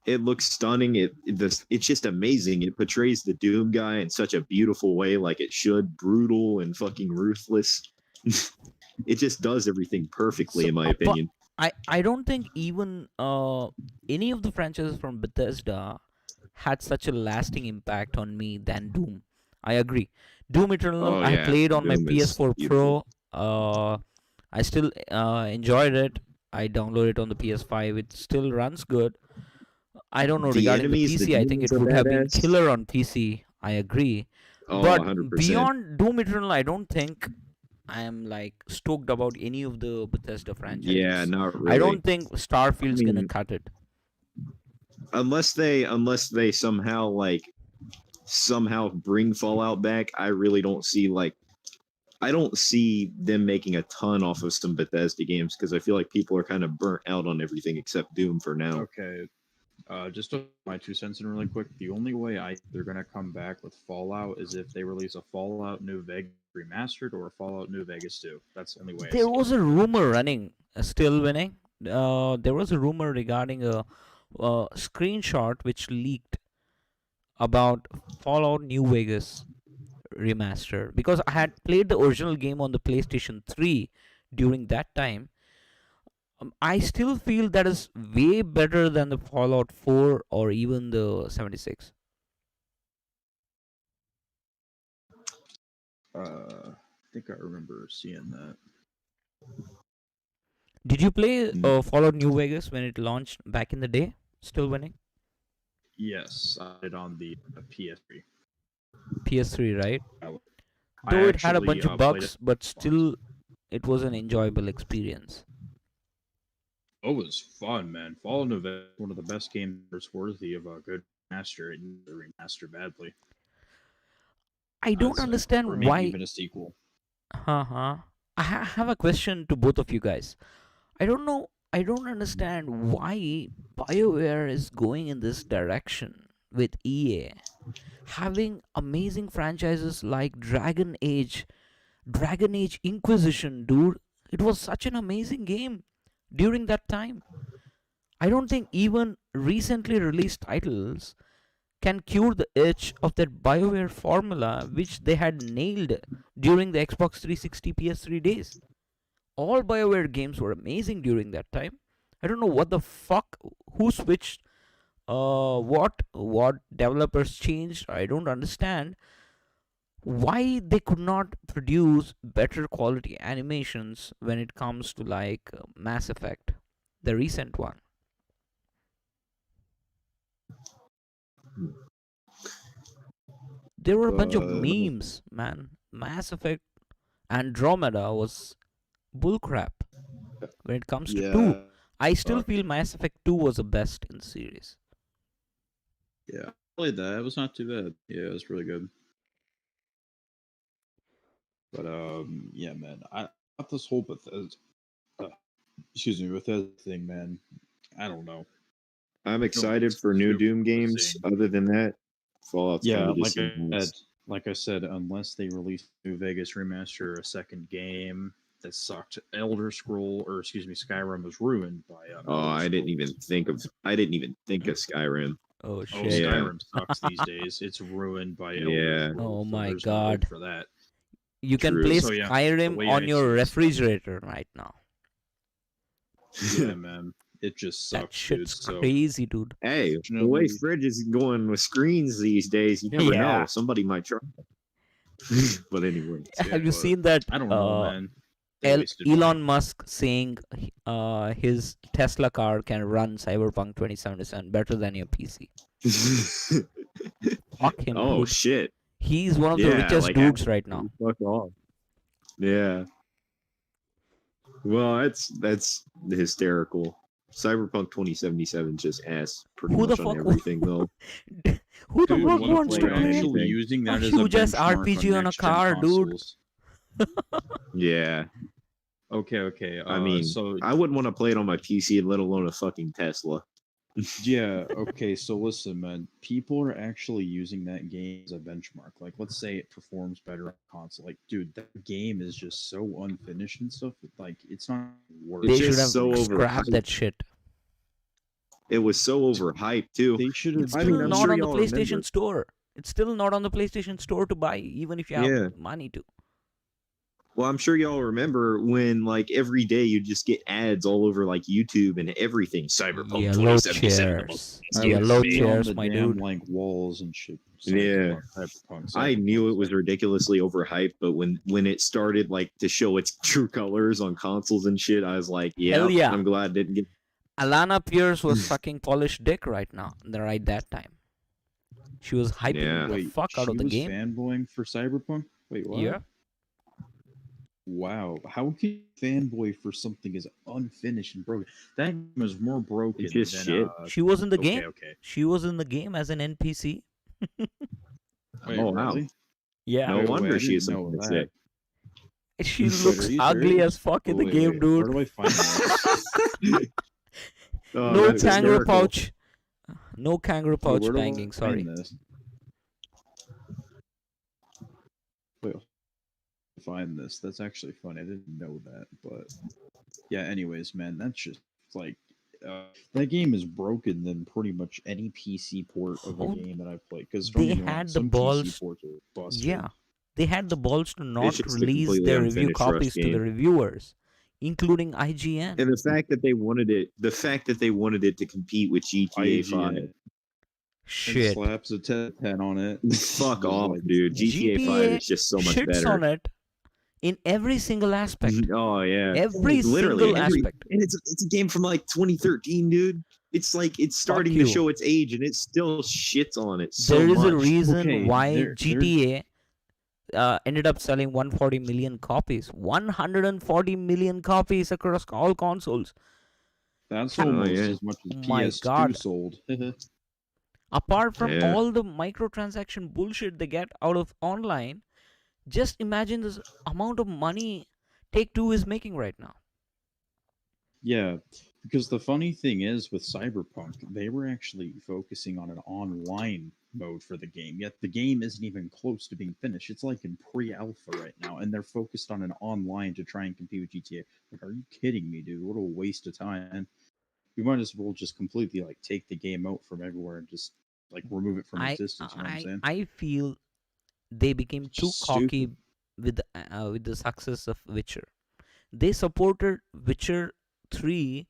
S2: It looks stunning. It's just amazing. It portrays the Doom guy in such a beautiful way, like it should, brutal and fucking ruthless. It just does everything perfectly,
S1: So,
S2: in my opinion.
S1: I don't think even any of the franchises from Bethesda had such a lasting impact on me than Doom. I agree. Doom Eternal,
S2: Oh
S1: I
S2: yeah,
S1: played on my
S2: Doom is
S1: PS4
S2: beautiful.
S1: Pro. I still enjoyed it. I downloaded it on the PS5. It still runs good. I don't know
S2: The
S1: regarding the
S2: enemies, the
S1: PC. I think
S2: demons
S1: it
S2: are
S1: would have been
S2: badass.
S1: killer on PC. I agree.
S2: Oh,
S1: But
S2: 100%.
S1: beyond Doom Eternal, I don't think I am like stoked about any of the Bethesda
S2: Yeah,
S1: franchises.
S2: not
S1: I
S2: really.
S1: don't think
S2: I
S1: Starfield's gonna
S2: mean,
S1: cut it.
S2: unless they somehow bring Fallout back, I really don't see I don't see them making a ton off of some Bethesda games because I feel like people are kind of burnt out on everything except Doom for now.
S3: Okay, just my 2 cents in really quick. The only way they're gonna come back with Fallout is if they release a Fallout New Vegas remastered or a Fallout New Vegas 2. That's the only way I
S1: There
S3: see
S1: was
S3: it.
S1: a rumor running, still winning. There was a rumor regarding a screenshot which leaked about Fallout New Vegas remaster, because I had played the original game on the PlayStation 3 during that time. I still feel that is way better than the Fallout 4 or even the 76.
S3: I think I remember seeing that.
S1: Did you play
S2: Mm.
S1: Fallout New Vegas when it launched back in the day? Still winning?
S3: Yes, I did on the PS3.
S1: PS3, right?
S3: I
S1: Though it had a
S3: actually
S1: bunch of
S3: played it.
S1: bugs, but still it was an enjoyable experience.
S3: It was fun, man. Fallout New Vegas, one of the best games that's worthy of a good remaster. It needs to remaster badly.
S1: I don't
S3: I'd say. Or
S1: understand
S3: maybe
S1: why.
S3: even a sequel.
S1: Uh-huh. I have a question to both of you guys. I don't know. I don't understand why BioWare is going in this direction with EA. Having amazing franchises like Dragon Age Inquisition, dude. It was such an amazing game during that time. I don't think even recently released titles can cure the itch of that BioWare formula which they had nailed during the Xbox 360 PS3 days. All BioWare games were amazing during that time. I don't know what the fuck, who switched, what developers changed. I don't understand why they could not produce better quality animations when it comes to like Mass Effect, the recent one. There were a bunch of
S2: Uh,
S1: memes, man. Mass Effect Andromeda was bullcrap when it comes to 2. I still
S3: fuck.
S1: feel Mass Effect 2 was the best in the series.
S3: Yeah, I played that. It was not too bad. Yeah, it was really good. But yeah, man, I thought this whole Bethesda, Bethesda thing, man. I don't know.
S2: I'm excited for new Doom games. Other than that, Fallout's
S3: Yeah,
S2: kind of
S3: like
S2: just
S3: I said, unless they release New Vegas remaster, a second game that sucked, Skyrim was ruined by.
S2: Oh, I didn't even think of Skyrim.
S1: Oh
S3: Oh,
S1: shit.
S2: Yeah.
S3: Skyrim sucks these days. It's ruined by Elder
S2: Yeah.
S3: Scrolls,
S1: Oh
S3: so
S1: my
S3: there's no hope
S1: God.
S3: for that.
S1: You can
S2: True.
S1: play
S3: So, yeah, the
S1: Skyrim
S3: way
S1: on
S3: I
S1: your
S3: see it,
S1: refrigerator right now.
S3: Yeah, man, it just
S1: That
S3: sucks, dude.
S1: shit's
S3: So
S1: crazy, dude.
S2: Hey, the way Fridge is going with screens these days, you never
S1: Yeah.
S2: know. Somebody might try. But anyway,
S1: Have you
S3: but
S1: seen that?
S3: I don't know, man. They wasted
S1: Elon
S3: money.
S1: Musk saying his Tesla car can run Cyberpunk 2077 better than your PC. Fuck him,
S2: oh
S1: dude.
S2: shit!
S1: He's one of the
S2: Yeah,
S1: richest
S2: like,
S1: dudes right now.
S2: Fuck off. Yeah. Well, that's hysterical. Cyberpunk 2077 just ass pretty
S1: Who the
S2: much on
S1: fuck-
S2: everything though.
S1: Who the
S3: Dude,
S1: fuck
S3: what
S1: wants
S3: if
S1: to
S3: we're
S2: on
S1: play?
S3: actually
S2: anything?
S3: using that
S1: A
S3: as a
S1: huge ass
S3: benchmark
S1: RPG on a
S3: next-gen
S1: car, dude.
S3: consoles?
S2: Yeah.
S3: Okay.
S2: I mean,
S3: so
S2: I wouldn't want to play it on my PC, let alone a fucking Tesla.
S3: yeah, okay. So listen, man. People are actually using that game as a benchmark. Like, let's say it performs better on console. Like, dude, that game is just so unfinished and stuff. Like, it's not worth.
S1: They
S2: It's
S1: should
S2: just
S1: have
S2: so
S1: scrapped
S2: overhyped.
S1: that shit.
S2: It was so overhyped too.
S3: They should have.
S1: It's
S2: I
S1: still
S2: mean, I'm
S1: not
S2: sure
S1: on the
S2: y'all
S1: PlayStation
S2: remember.
S1: Store. It's still not on the PlayStation Store to buy, even if you have
S2: Yeah.
S1: money to.
S2: Well, I'm sure y'all remember when like every day you just get ads all over like YouTube and everything. Cyberpunk
S1: Yellow
S2: 2077.
S1: chairs.
S3: I
S1: Yellow
S3: would see on
S1: chairs,
S3: the
S1: my
S3: damn,
S1: dude.
S3: like walls and shit.
S2: Yeah.
S3: Cyberpunk,
S2: I knew it was
S3: Cyberpunk.
S2: ridiculously overhyped, but when it started like to show its true colors on consoles and shit, I was like,
S1: Hell yeah.
S2: I'm glad it didn't get.
S1: Alana Pierce was sucking polished dick right now, right that time. She was hyping
S2: Yeah.
S1: the
S3: Wait,
S1: fuck out of the
S3: she was
S1: game.
S3: fanboying for Cyberpunk. Wait, what?
S1: Yeah.
S3: Wow, how can you fanboy for something as unfinished and broken? That game was more broken
S2: It's just
S3: than
S2: shit.
S1: She was in the
S3: okay,
S1: game.
S3: Okay.
S1: She was in the game as an NPC.
S3: Wait,
S2: Oh, wow.
S3: really?
S1: Yeah.
S2: No
S3: Wait,
S2: wonder
S3: I
S2: she is
S3: didn't know
S2: something to
S3: that.
S2: say.
S1: She
S3: Wait,
S1: looks
S3: are you
S1: ugly
S3: serious?
S1: as fuck in
S3: Oh,
S1: the
S3: wait,
S1: game,
S3: wait,
S1: dude.
S3: Where do I find that?
S2: Oh,
S1: No
S2: that's
S1: kangaroo
S2: hysterical.
S1: pouch. No kangaroo
S3: Wait,
S1: pouch
S3: where do I
S1: banging,
S3: find
S1: sorry.
S3: this? Wait, find this. That's actually funny. I didn't know that, but yeah. Anyways, man, that's just like that game is broken than pretty much any PC port of a
S1: Oh,
S3: game that I've played. Because
S1: they had the
S3: some
S1: balls-
S3: PC ports are busted.
S1: Yeah. They had the balls to not
S2: just a
S1: release
S2: completely
S1: their review
S2: unfinished Rust
S1: copies to the
S2: game.
S1: reviewers, including IGN.
S2: And the fact that they wanted it to compete with GTA 5.
S3: IGN.
S1: Shit.
S3: Slaps a 10 on it.
S2: Fuck off,
S3: Like,
S2: dude. GTA 5 is just so much
S1: shits
S2: better.
S1: on it in every single aspect.
S2: Oh yeah,
S1: Every
S2: literally
S1: single aspect.
S2: And it's a game from like 2013, dude. It's like it's starting to
S1: you.
S2: show its age, and it still shits on it so
S1: There is
S2: much.
S1: a reason
S3: Okay,
S1: why
S3: there-
S1: GTA ended up selling 140 million copies. 140 million copies across all consoles.
S3: That's
S2: Oh,
S3: almost
S2: yeah.
S3: as much as
S1: Oh my
S3: PS2
S1: God.
S3: sold.
S1: Apart from
S2: Yeah.
S1: all the microtransaction bullshit they get out of online, just imagine this amount of money Take-Two is making right now.
S3: Yeah, because the funny thing is with Cyberpunk, they were actually focusing on an online mode for the game, yet the game isn't even close to being finished. It's like in pre-alpha right now, and they're focused on an online to try and compete with GTA. Like, are you kidding me, dude? What a waste of time. We might as well just completely like take the game out from everywhere and just like remove it from existence. You know what I'm saying?
S1: I feel they became too
S3: Just
S1: cocky
S3: stupid.
S1: with the success of Witcher. They supported Witcher 3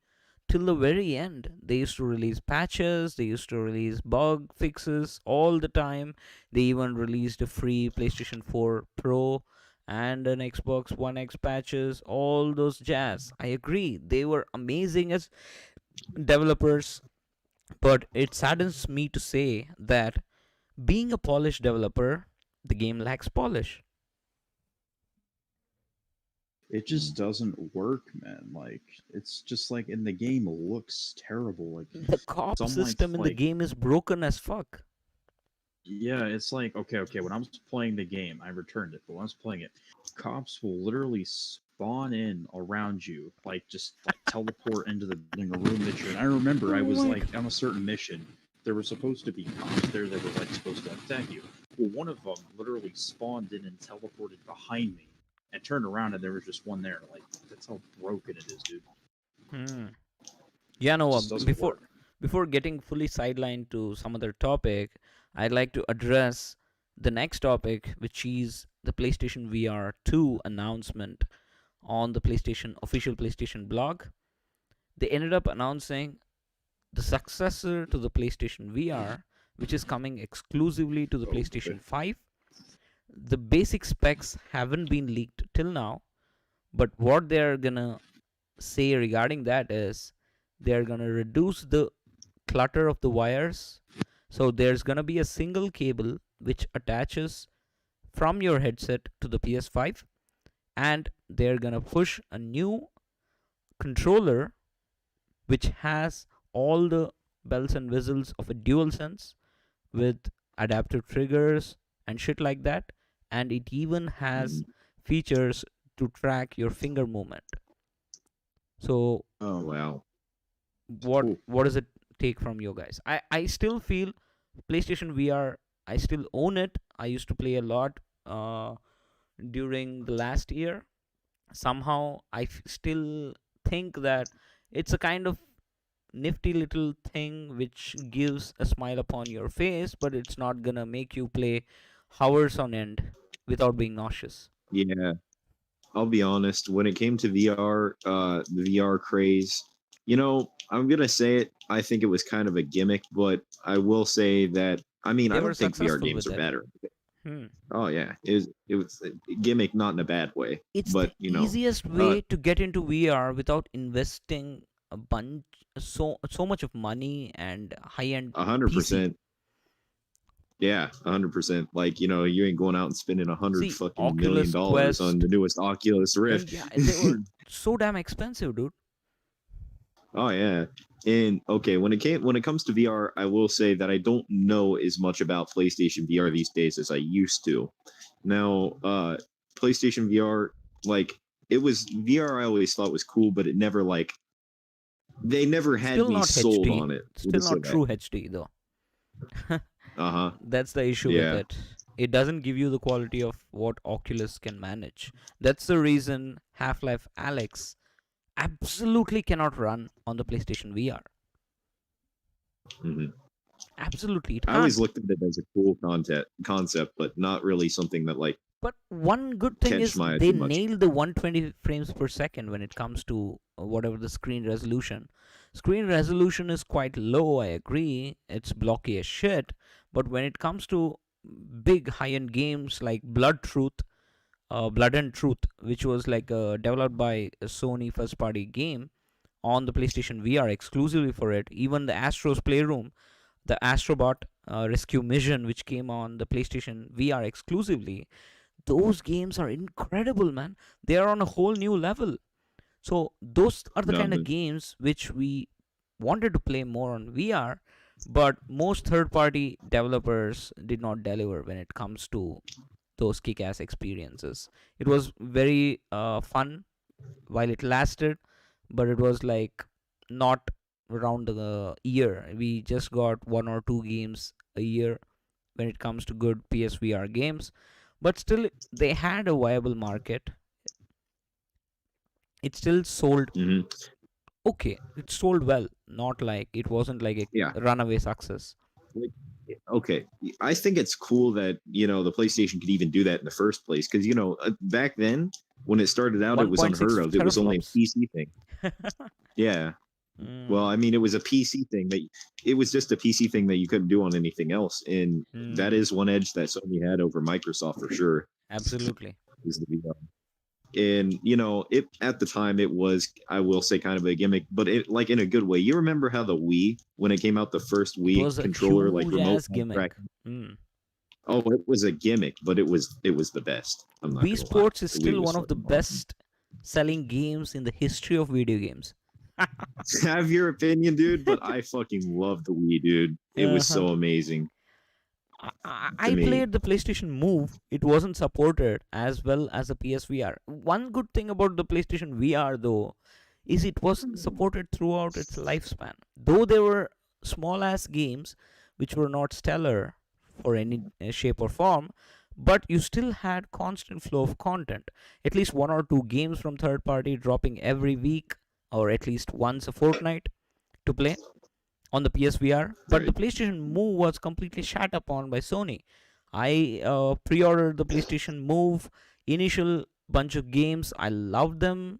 S1: till the very end. They used to release patches, they used to release bug fixes all the time. They even released a free PlayStation 4 Pro and an Xbox One X patches, all those jazz. I agree, they were amazing as developers, but it saddens me to say that being a polished developer, the game lacks polish.
S3: it just doesn't work, man. Like it's just like in the game looks terrible. Like
S1: The cop
S3: some
S1: system in the
S3: like
S1: game is broken as fuck.
S3: yeah, it's like okay. When I was playing the game, I returned it, but when I was playing it, cops will literally spawn in around you, like just like teleport into the building or room that you're in. I remember I
S1: Oh
S3: was
S1: my
S3: like on a certain mission. There were supposed to be cops there that were like supposed to attack you. Well, one of them literally spawned in and teleported behind me, and turned around and there was just one there. Like that's how broken it is, dude.
S1: Hmm. Yeah,
S3: It
S1: Noah,
S3: just doesn't
S1: before
S3: work.
S1: before getting fully sidelined to some other topic, I'd like to address the next topic, which is the PlayStation VR 2 announcement on the PlayStation official PlayStation blog. They ended up announcing the successor to the PlayStation VR, which is coming exclusively to the
S3: Oh,
S1: PlayStation 5. The basic specs haven't been leaked till now, but what they're gonna say regarding that is they're gonna reduce the clutter of the wires. So there's gonna be a single cable which attaches from your headset to the PS5, and they're gonna push a new controller which has all the bells and whistles of a dual sense with adaptive triggers and shit like that, and it even has
S2: Mhm.
S1: features to track your finger movement. So
S2: Oh wow.
S1: what
S3: cool.
S1: what does it take from you guys? I still feel PlayStation VR, I still own it. I used to play a lot during the last year. Somehow still think that it's a kind of nifty little thing which gives a smile upon your face, but it's not gonna make you play hours on end without being nauseous.
S2: Yeah. I'll be honest. When it came to VR, the VR craze, I'm gonna say it. I think it was kind of a gimmick, but I will say that. I mean, I
S1: They were
S2: don't think VR
S1: successful
S2: games
S1: with
S2: are
S1: it.
S2: better.
S1: Hmm.
S2: Oh yeah, it was a gimmick, not in a bad way,
S1: It's the
S2: but
S1: easiest
S2: uh,
S1: way to get into VR without investing a bunch so much of money and high end
S2: a hundred
S1: PC.
S2: percent. Yeah, 100%. Like, you ain't going out and spending a hundred
S1: See,
S2: fucking million
S1: Oculus
S2: dollars on
S1: Quest,
S2: the newest Oculus Rift.
S1: yeah, they were so damn expensive, dude.
S2: Oh yeah. And okay, when it comes to VR, I will say that I don't know as much about PlayStation VR these days as I used to. Now, PlayStation VR, like it was VR I always thought was cool, but it never like they never had
S1: Still
S2: me
S1: not
S2: sold
S1: HD,
S2: on it. We'll
S1: still
S2: just say
S1: not
S2: that.
S1: true HD though.
S2: Uh-huh.
S1: That's the issue with
S2: Yeah.
S1: it. It doesn't give you the quality of what Oculus can manage. That's the reason Half-Life Alyx absolutely cannot run on the PlayStation VR.
S2: Hmm.
S1: Absolutely, it
S2: I always
S1: can't.
S2: looked at it as a cool concept, but not really something that like
S1: But one good thing
S2: catch
S1: is
S2: my eye
S1: they
S2: too much.
S1: nailed the 120 frames per second when it comes to whatever the screen resolution. Screen resolution is quite low, I agree. It's blocky as shit. But when it comes to big high end games like Blood and Truth, which was like developed by a Sony first party game on the PlayStation VR exclusively for it, even the Astro's Playroom, the Astrobot Rescue Mission, which came on the PlayStation VR exclusively, those games are incredible, man. They are on a whole new level. So those are the
S2: No,
S1: kind of games which we wanted to play more on VR, but most third-party developers did not deliver when it comes to those kick-ass experiences. It was very fun while it lasted, but it was like not around the year. We just got one or two games a year when it comes to good PSVR games, but still they had a viable market. It still sold
S2: hmm
S1: okay. It sold well, not like it wasn't like
S2: yeah.
S1: a runaway success.
S2: Like, okay, I think it's cool that the PlayStation could even do that in the first place because back then when it started out, it was
S1: 1.6
S2: unheard of. It was only a
S1: teraflops.
S2: PC thing. Yeah. Well,
S1: Mm,
S2: I mean, it was a PC thing that it was just a PC thing that you couldn't do on anything else, and that
S1: mm,
S2: is one edge that Sony had over Microsoft for sure.
S1: absolutely.
S2: Is the VR. And it at the time it was, I will say, kind of a gimmick, but it like in a good way. You remember how the Wii, when it came out, the first
S1: It
S2: Wii
S1: was a
S2: controller, like
S1: huge
S2: remote
S1: ass gimmick.
S2: tracking?
S1: Mm.
S2: Oh, it was a gimmick, but it was the best. I'm not
S1: Wii
S2: gonna lie.
S1: Sports is
S2: The Wii
S1: still
S2: was
S1: one of the
S2: fucking awesome.
S1: best selling games in the history of video games.
S2: Have your opinion, dude, but I fucking love the Wii, dude. It was
S1: Uh-huh.
S2: so amazing to
S1: I
S2: me.
S1: played the PlayStation Move. It wasn't supported as well as the PSVR. One good thing about the PlayStation VR, though, is it was supported throughout its lifespan. Though there were small ass games which were not stellar for any shape or form, but you still had constant flow of content. At least one or two games from third party dropping every week or at least once a fortnight to play on the PSVR, but the
S2: Right.
S1: PlayStation Move was completely shat upon by Sony. I pre-ordered the PlayStation Move initial bunch of games. I loved them.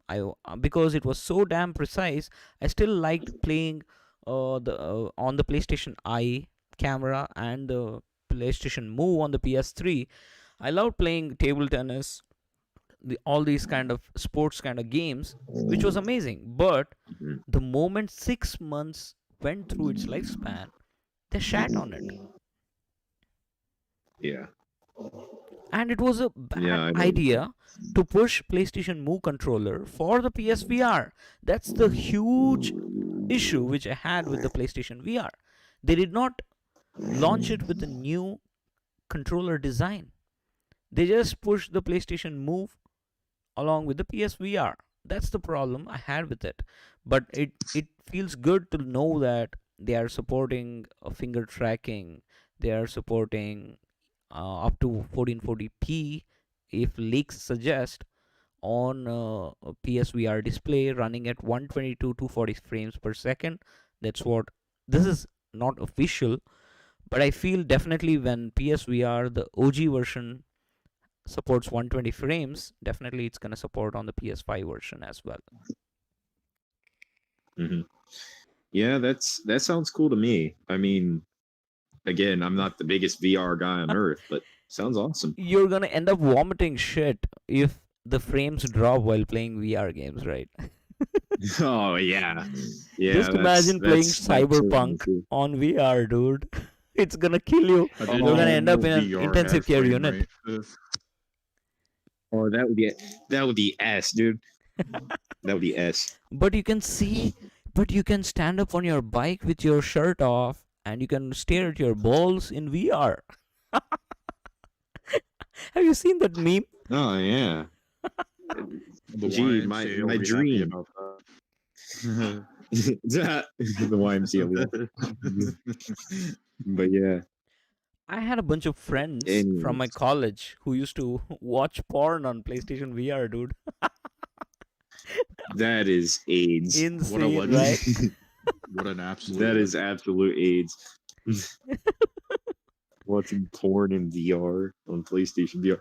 S1: Because it was so damn precise. I still liked playing the on the PlayStation Eye camera and the PlayStation Move on the PS3. I loved playing table tennis, all these kind of sports kind of games, which was amazing. But
S2: Mhm.
S1: the moment 6 months went through its lifespan, they shat on it.
S2: Yeah.
S1: And it was a
S2: Yeah,
S1: bad
S2: I know.
S1: idea to push PlayStation Move controller for the PSVR. That's the huge issue which I had with the PlayStation VR. They did not launch it with a new controller design. They just pushed the PlayStation Move along with the PSVR. That's the problem I had with it. But it feels good to know that they are supporting finger tracking. They are supporting up to 1440p if leaks suggest on a PSVR display running at 122 240 frames per second. That's what this is, not official, but I feel definitely when PSVR the OG version supports 120 frames, definitely it's going to support on the PS5 version as well.
S2: Hmm. Yeah, that sounds cool to me. I mean, again, I'm not the biggest VR guy on earth, but sounds awesome.
S1: You're going to end up vomiting shit if the frames drop while playing VR games, right?
S2: Oh yeah, yeah.
S1: Just imagine playing
S2: That's certainly
S1: Cyberpunk
S2: cool.
S1: on VR, dude. It's going to kill you.
S3: I didn't
S1: You're going to
S2: Oh,
S1: end up
S3: know
S1: in an
S3: VR had
S1: intensive care
S3: frame
S1: unit.
S3: rate.
S2: oh, that would be S, dude. That would be S.
S1: But you can stand up on your bike with your shirt off and you can stare at your balls in VR. Have you seen that meme?
S2: Oh yeah.
S3: The
S2: Gee,
S3: YMCA will
S2: my
S3: be happy
S2: dream.
S3: about that.
S2: The YMCA will. But yeah.
S1: I had a bunch of friends from my
S2: Anyways,
S1: college who used to watch porn on PlayStation VR, dude.
S2: that is AIDS.
S1: Insane,
S3: legend.
S1: right?
S3: What an absolute.
S2: That is absolute AIDS. Watching porn in VR on PlayStation VR.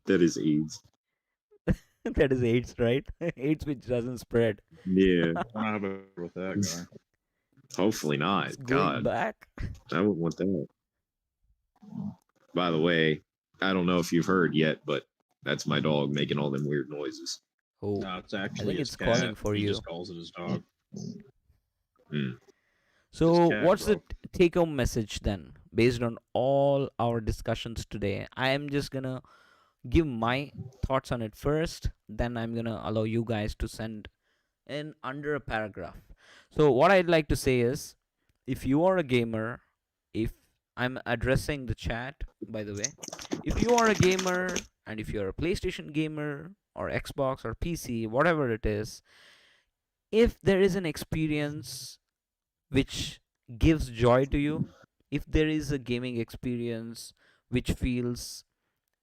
S2: That is AIDS.
S1: That is AIDS, right? AIDS which doesn't spread.
S2: Yeah.
S3: I have a with that guy.
S2: Hopefully not.
S1: It's going
S2: God,
S1: back.
S2: I wouldn't want that. By the way, I don't know if you've heard yet, but that's my dog making all them weird noises.
S1: Oh,
S3: No, it's actually
S1: think
S3: his
S1: it's
S3: cat.
S1: calling for
S3: he
S1: you.
S3: just calls it his dog.
S2: Mm.
S1: So,
S3: cat,
S1: what's
S3: bro.
S1: the take home message then, based on all our discussions today? I am just gonna give my thoughts on it first, then I'm gonna allow you guys to send in under a paragraph. So, what I'd like to say is if you are a gamer, if I'm addressing the chat, by the way, if you are a gamer and if you're a PlayStation gamer or Xbox or PC, whatever it is, if there is an experience which gives joy to you, if there is a gaming experience which feels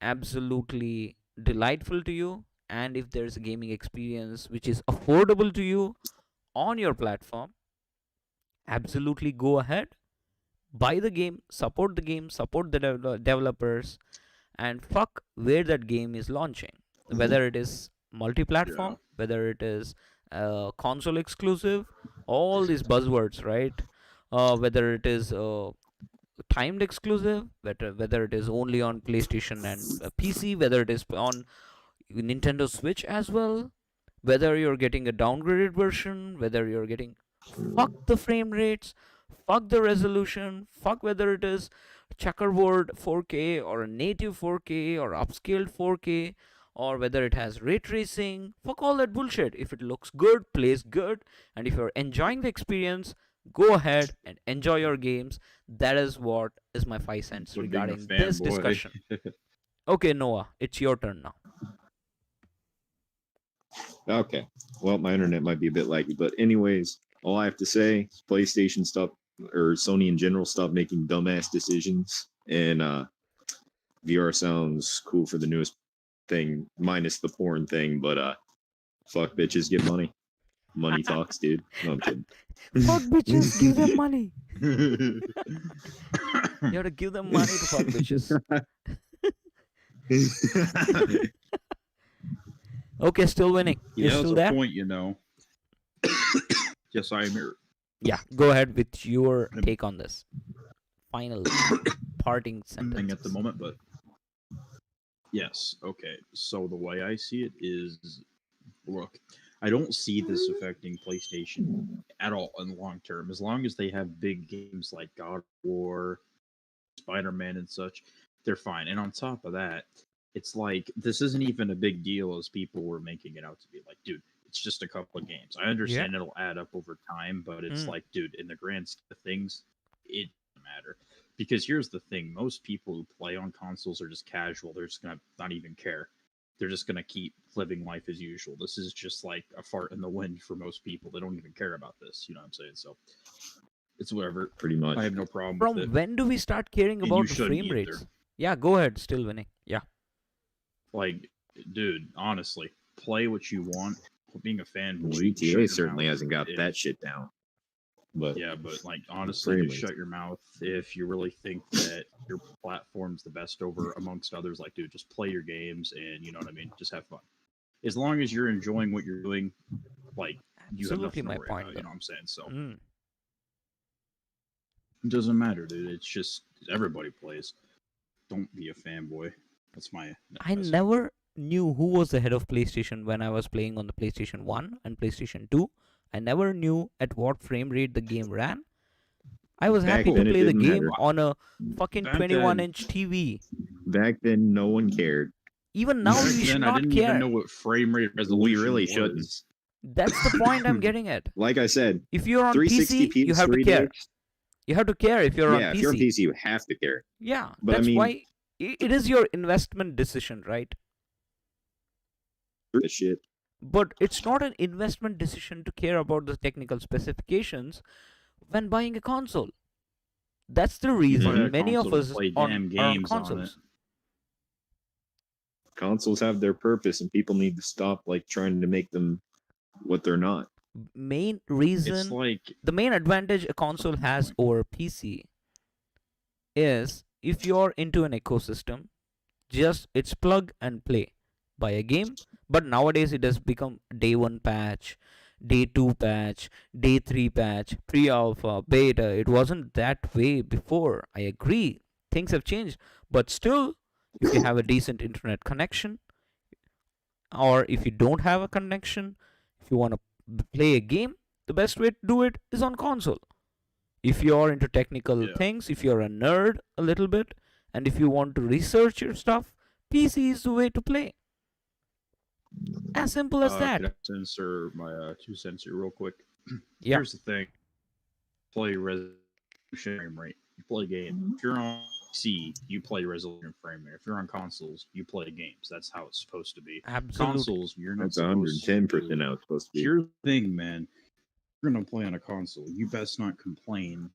S1: absolutely delightful to you, and if there's a gaming experience which is affordable to you on your platform, absolutely go ahead, buy the game, support the developers, and fuck where that game is launching. Whether it is multi
S3: Yeah.
S1: platform, whether it is console exclusive, all these buzzwords, right? Whether it is timed exclusive, whether it is only on PlayStation and PC, whether it is on Nintendo Switch as well, whether you're getting a downgraded version, whether you're getting, fuck the frame rates, fuck the resolution, fuck whether it is checkerboard 4K or a native 4K or upscaled 4K. or whether it has ray tracing. Fuck all that bullshit. If it looks good, plays good, and if you're enjoying the experience, go ahead and enjoy your games. That is what is my 5 cents
S3: But being a
S1: regarding this
S3: fanboy.
S1: discussion. Okay, Noah, it's your turn now.
S2: Okay. Well, my internet might be a bit laggy, but anyways, all I have to say is PlayStation stop or Sony in general stop making dumbass decisions, and VR sounds cool for the newest thing, minus the porn thing. But fuck bitches, get money. Money talks, dude. No, I'm kidding.
S1: Fuck bitches, give them money. You have to give them money to fuck bitches. Okay, still winning.
S3: Yeah,
S1: You're
S3: that's
S1: still
S3: a
S1: there?
S3: point, you know. Yes, I am here.
S1: Yeah, go ahead with your take on this. Final parting
S3: Thing
S1: sentence.
S3: at the moment, but yes, okay. So the way I see it is, look, I don't see this affecting PlayStation at all in the long term. As long as they have big games like God of War, Spider-Man, and such, they're fine. And on top of that, it's like this isn't even a big deal as people were making it out to be. Like, dude, it's just a couple of games. I understand it'll add up over time, but it's like, dude, in the grand scheme of things, it doesn't matter. Because here's the thing: most people who play on consoles are just casual. They're just gonna not even care. They're just gonna keep living life as usual. This is just like a fart in the wind for most people. They don't even care about this. You know what I'm saying? So it's whatever.
S2: Pretty much.
S3: I have no problem
S1: From
S3: with it.
S1: when do we start caring
S3: And
S1: about
S3: you
S1: the
S3: shouldn't
S1: frame
S3: either.
S1: rates? Yeah, go ahead. Still winning. Yeah.
S3: Like, dude, honestly, play what you want. Being a fan,
S2: Well,
S3: shut
S2: GTA
S3: your
S2: certainly
S3: mouth.
S2: hasn't got
S3: If-
S2: that shit down. But
S3: Yeah, but like honestly,
S2: frame
S3: just
S2: rates.
S3: shut your mouth if you really think that your platform's the best over amongst others. Like, dude, just play your games and you know what I mean. Just have fun. As long as you're enjoying what you're doing, like you have
S1: Absolutely
S3: nothing to
S1: my
S3: worry
S1: point,
S3: about.
S1: though.
S3: You know what I'm saying? So
S1: Mm.
S3: it doesn't matter, dude. It's just everybody plays. Don't be a fanboy. That's my.
S1: I
S3: message.
S1: never knew who was the head of PlayStation when I was playing on the PlayStation 1 and PlayStation 2. I never knew at what frame rate the game ran. I was
S2: Back
S1: happy to
S2: then it
S1: play the
S2: didn't
S1: game
S2: matter.
S1: on a fucking
S3: Back
S1: 21-inch TV.
S2: back then, no one cared.
S1: Even now,
S3: Back
S1: you should
S3: then, I
S1: not
S3: didn't
S1: care.
S3: even know what frame rate resolution
S2: We really
S3: was.
S2: shouldn't.
S1: That's the point I'm getting at.
S2: Like I said,
S1: If you're on
S2: 360
S1: PC, you have to
S2: PS3
S1: care.
S2: days.
S1: You have to care if you're
S2: Yeah,
S1: on
S2: if you're on
S1: PC.
S2: PC, you have to care.
S1: Yeah,
S2: But I
S1: that's
S2: mean-
S1: why it is your investment decision, right?
S2: This shit.
S1: But it's not an investment decision to care about the technical specifications when buying a console. That's the reason
S3: Buy a
S1: many of
S3: console to
S1: us
S3: play
S1: are
S3: damn
S1: on
S3: games on
S1: consoles.
S2: Consoles have their purpose, and people need to stop like trying to make them what they're not.
S1: Main
S3: It's
S1: reason,
S3: like
S1: the main advantage a console has over PC is if you're into an ecosystem, just it's plug and play. Buy a game, but nowadays it has become day 1 patch, day 2 patch, day 3 patch, pre-alpha, beta. It wasn't that way before. I agree, things have changed, but still, if you have a decent internet connection, or if you don't have a connection, if you want to play a game, the best way to do it is on console. If you're into technical
S3: Yeah.
S1: things, if you're a nerd a little bit, and if you want to research your stuff, PC is the way to play. As simple as that.
S3: Can I censor my 2 cents here real quick?
S1: Yeah.
S3: Here's the thing: play resolution frame rate. You play game. If you're on PC, you play resolution frame rate. If you're on consoles, you play games. That's how it's supposed to be.
S1: Absolutely.
S3: Consoles, you're not
S2: That's
S3: supposed
S2: 110%
S3: to.
S2: how it's supposed to be.
S3: Here's the thing, man. You're gonna play on a console. You best not complain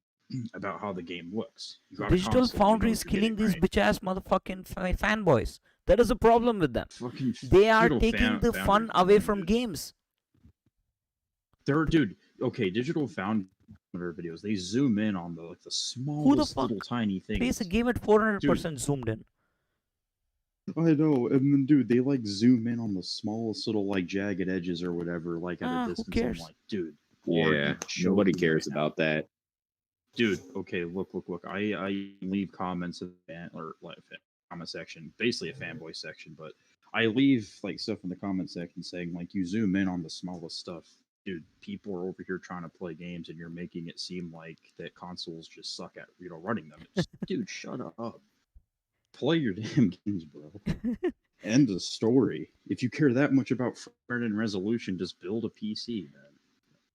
S3: about how the game looks. You got a
S1: Digital
S3: console, you know
S1: Foundry
S3: what
S1: is
S3: you're
S1: killing
S3: getting,
S1: these
S3: right?
S1: bitch ass motherfucking fanboys. That is a problem with them.
S3: Fucking
S1: They are
S3: Digital
S1: taking the fun
S3: Foundry's
S1: away
S3: fine,
S1: from
S3: dude.
S1: games.
S3: Dude, okay, Digital Foundry videos, they zoom in on the smallest
S1: fuck
S3: little tiny things.
S1: Plays a game at 400% zoomed in.
S3: I know, and then dude, they like zoom in on the smallest little like jagged edges or whatever, like at a
S1: Who
S3: distance.
S1: cares?
S3: I'm like, dude,
S2: Yeah, nobody cares about that.
S3: Dude, okay, look. I leave comments in the or like comment section, basically a fanboy section, but I leave like stuff in the comment section saying like you zoom in on the smallest stuff. Dude, people are over here trying to play games and you're making it seem like that consoles just suck at, running them. It's, dude, shut up. Play your damn games, bro. End of story. If you care that much about frame rate and resolution, just build a PC, man.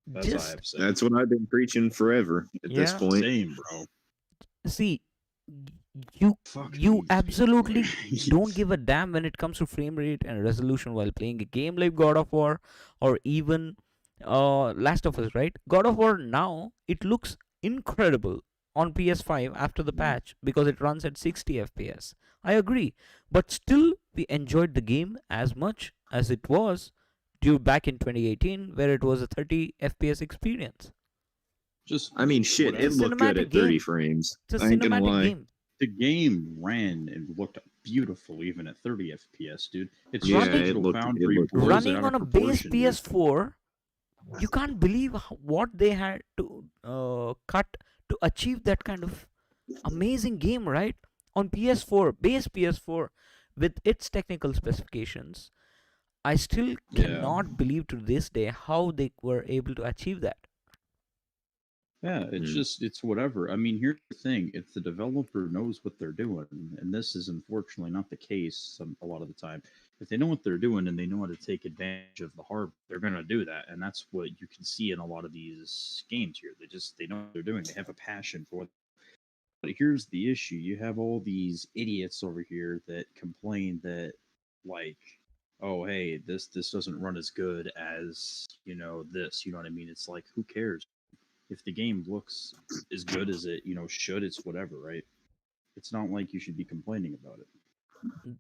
S3: That's all I
S1: Just
S3: have to say.
S2: That's what I've been preaching forever at this
S1: Yeah.
S2: point.
S3: Same, bro.
S1: see, you
S3: Fuck
S1: you
S3: these
S1: absolutely
S3: people.
S1: don't give a damn when it comes to frame rate and resolution while playing a game like God of War or even Last of Us, right? God of War now it looks incredible on PS5 after the patch because it runs at 60 FPS. I agree, but still we enjoyed the game as much as it was due back in 2018 where it was a 30 FPS experience.
S3: Just
S2: I mean, shit,
S3: whatever.
S2: it looked good
S1: Cinematic
S2: at 30
S1: game.
S2: frames.
S1: It's a
S2: I ain't gonna
S1: cinematic
S2: lie.
S1: game.
S3: The game ran and looked beautiful even at 30 FPS, dude. It's
S2: Yeah,
S3: just
S1: Running-
S3: Digital
S2: it
S3: Foundry
S2: looked
S3: blows
S2: good.
S3: it
S1: Running
S3: out
S1: on
S3: of
S1: a base
S3: proportion, dude.
S1: PS4, you can't believe what they had to cut to achieve that kind of amazing game, right? On PS4, base PS4, with its technical specifications, I still
S3: Yeah.
S1: cannot believe to this day how they were able to achieve that.
S3: Yeah, it's
S2: Mm.
S3: just it's whatever. I mean, here's the thing: if the developer knows what they're doing, and this is unfortunately not the case a lot of the time, if they know what they're doing and they know how to take advantage of the hardware, they're gonna do that, and that's what you can see in a lot of these games here. They know what they're doing. They have a passion for what. But here's the issue: you have all these idiots over here that complain that, like, oh hey, this doesn't run as good as this. You know what I mean? It's like, who cares? If the game looks as good as it should, it's whatever, right? It's not like you should be complaining about it.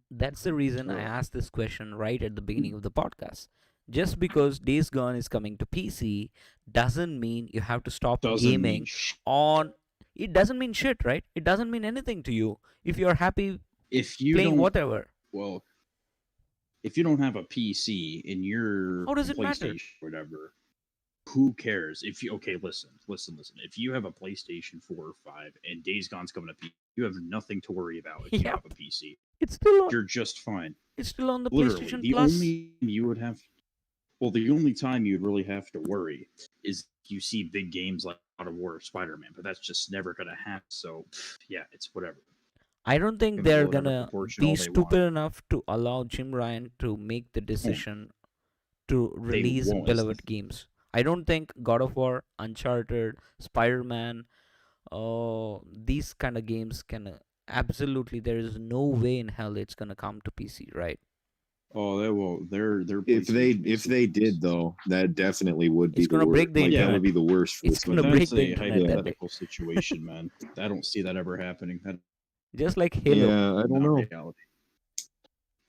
S1: That's the reason I
S3: Ugh.
S1: asked this question right at the beginning of the podcast. Just because Days Gone is coming to PC doesn't mean you have to stop
S3: Doesn't mean
S1: gaming on. It doesn't mean shit, right? It doesn't mean anything to you if you're happy
S3: if you
S1: playing
S3: don't
S1: whatever.
S3: well if you don't have a PC in your
S1: How does it matter?
S3: PlayStation or whatever, who cares? If you listen. If you have a PlayStation 4 or 5 and Days Gone's coming to PC, you have nothing to worry about if you
S1: Yep.
S3: have a PC.
S1: It's still on,
S3: You're just fine.
S1: it's still on the
S3: Literally,
S1: PlayStation
S3: the
S1: Plus.
S3: only you would have the only time you'd really have to worry is you see big games like God of War or Spider-Man, but that's just never gonna happen. So yeah, it's whatever.
S1: I don't think
S3: Gonna
S1: they're
S3: blow it out of
S1: gonna
S3: proportion all
S1: be
S3: they
S1: stupid
S3: want.
S1: enough to allow Jim Ryan to make the decision to release
S3: won't.
S1: beloved games. I don't think God of War, Uncharted, Spider-Man, these kind of games can absolutely. There is no way in hell it's gonna come to PC, right?
S3: Oh, they will. They're
S2: If they
S3: PlayStation
S2: did though, that definitely would be
S1: It's gonna
S2: the
S1: break
S2: worst.
S1: the
S2: That
S1: internet.
S2: would be the worst. For
S1: It's
S2: this
S1: gonna
S2: one.
S1: break
S3: That's
S1: the
S3: a
S1: internet that day.
S3: hypothetical situation, man. I don't see that ever happening.
S1: Just like Halo.
S2: Yeah, I don't know.
S3: Reality.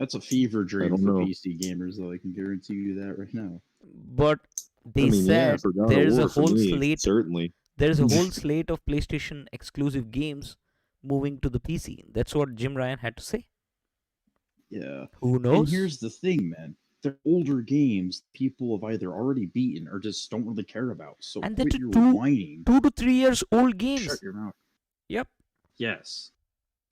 S3: That's a fever dream
S2: don't
S3: for
S2: know.
S3: PC gamers, though. I can guarantee you that right now.
S1: But they
S2: I mean, yeah,
S1: said
S2: for God of
S1: there's
S2: War,
S1: a
S2: for
S1: whole
S2: me,
S1: slate.
S2: certainly.
S1: There's a whole slate of PlayStation exclusive games moving to the PC. That's what Jim Ryan had to say.
S3: Yeah.
S1: Who
S3: And
S1: knows?
S3: here's the thing, man. They're older games people have either already beaten or just don't really care about. So
S1: And they're
S3: quit your
S1: two-
S3: whining.
S1: 2 to 3 years old games.
S3: Shut your mouth.
S1: Yep.
S3: Yes.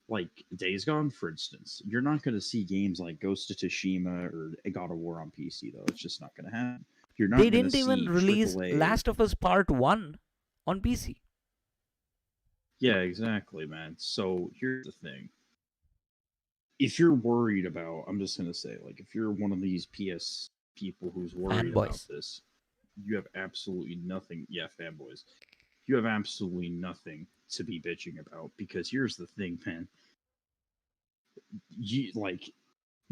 S3: Like Days Gone, for instance. You're not going to see games like Ghost of Tsushima or God of War on PC, though. It's just not going to happen. You're not
S1: They
S3: gonna
S1: didn't even
S3: see
S1: release
S3: AAA.
S1: Last of Us Part 1 on PC.
S3: Yeah, exactly, man. So here's the thing. If you're worried about, I'm just gonna say, like, if you're one of these PS people who's worried about
S1: Fanboys.
S3: this, you have absolutely nothing. Yeah, fanboys. You have absolutely nothing to be bitching about because here's the thing, man.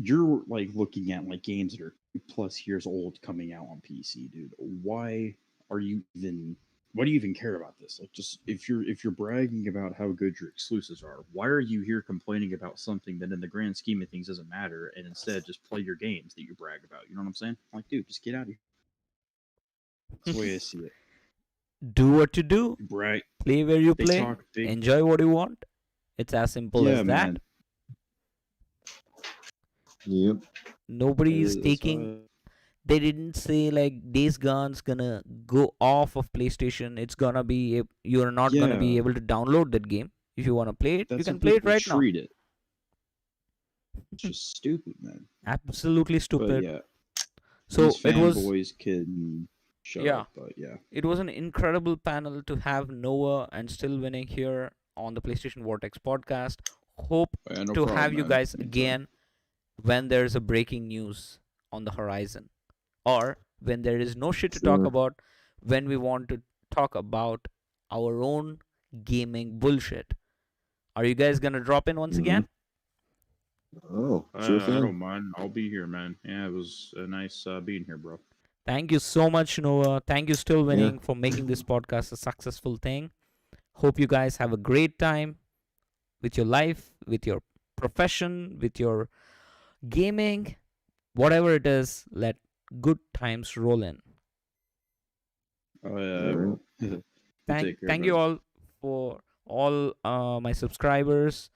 S3: You're like looking at like games that are plus years old coming out on PC, dude. Why are you even? Why do you even care about this? Like, just if you're bragging about how good your exclusives are, why are you here complaining about something that in the grand scheme of things doesn't matter, and instead just play your games that you brag about? You know what I'm saying? Like, dude, just get out of here. That's the way I see it.
S1: Do what you do.
S3: Brag.
S1: Play where you
S3: They
S1: play.
S3: talk big.
S1: Enjoy what you want. It's as simple
S3: Yeah,
S1: as that.
S3: man.
S2: Yep.
S1: Nobody is
S3: That's
S1: taking. They didn't say like Days Gone's gonna go off of PlayStation. It's gonna be you're not gonna be
S3: Yeah.
S1: able to download that game. If you wanna play it, you
S3: That's
S1: can
S3: how
S1: play it
S3: people
S1: right now.
S3: treat it. It's just stupid, man.
S1: Absolutely
S3: But
S1: stupid.
S3: yeah,
S1: So
S3: these
S1: it was
S3: fanboys can shut
S1: Yeah.
S3: up. But yeah,
S1: it was an incredible panel to have Noah and Still Winning here on the PlayStation Vortex podcast. Hope
S3: yeah, no
S1: to
S3: problem,
S1: have you
S3: man.
S1: guys
S3: Anytime.
S1: again when there's a breaking news on the horizon, or when there is no shit to talk
S2: Sure.
S1: about, when we want to talk about our own gaming bullshit. Are you guys gonna drop in once
S2: Mhm.
S1: again?
S2: Oh, sure
S3: I
S2: thing.
S3: don't mind. I'll be here, man. Yeah, it was nice being here, bro.
S1: Thank you so much, Noah. Thank you, Still
S2: Yeah.
S1: Winning, for making this podcast a successful thing. Hope you guys have a great time with your life, with your profession, with your gaming, whatever it is. Let good times roll in.
S3: Oh yeah, I
S2: All right.
S3: will. You take care,
S1: Thank you
S3: brother.
S1: all for all my subscribers.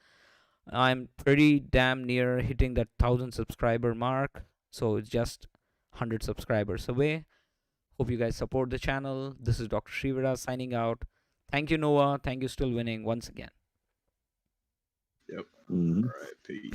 S1: I'm pretty damn near hitting that 1,000 subscriber mark, so it's just 100 subscribers away. Hope you guys support the channel. This is Dr. Shrivara signing out. Thank you, Noah. Thank you, Still Winning, once again.
S3: Yep.
S2: Mhm.
S3: All right. Peace.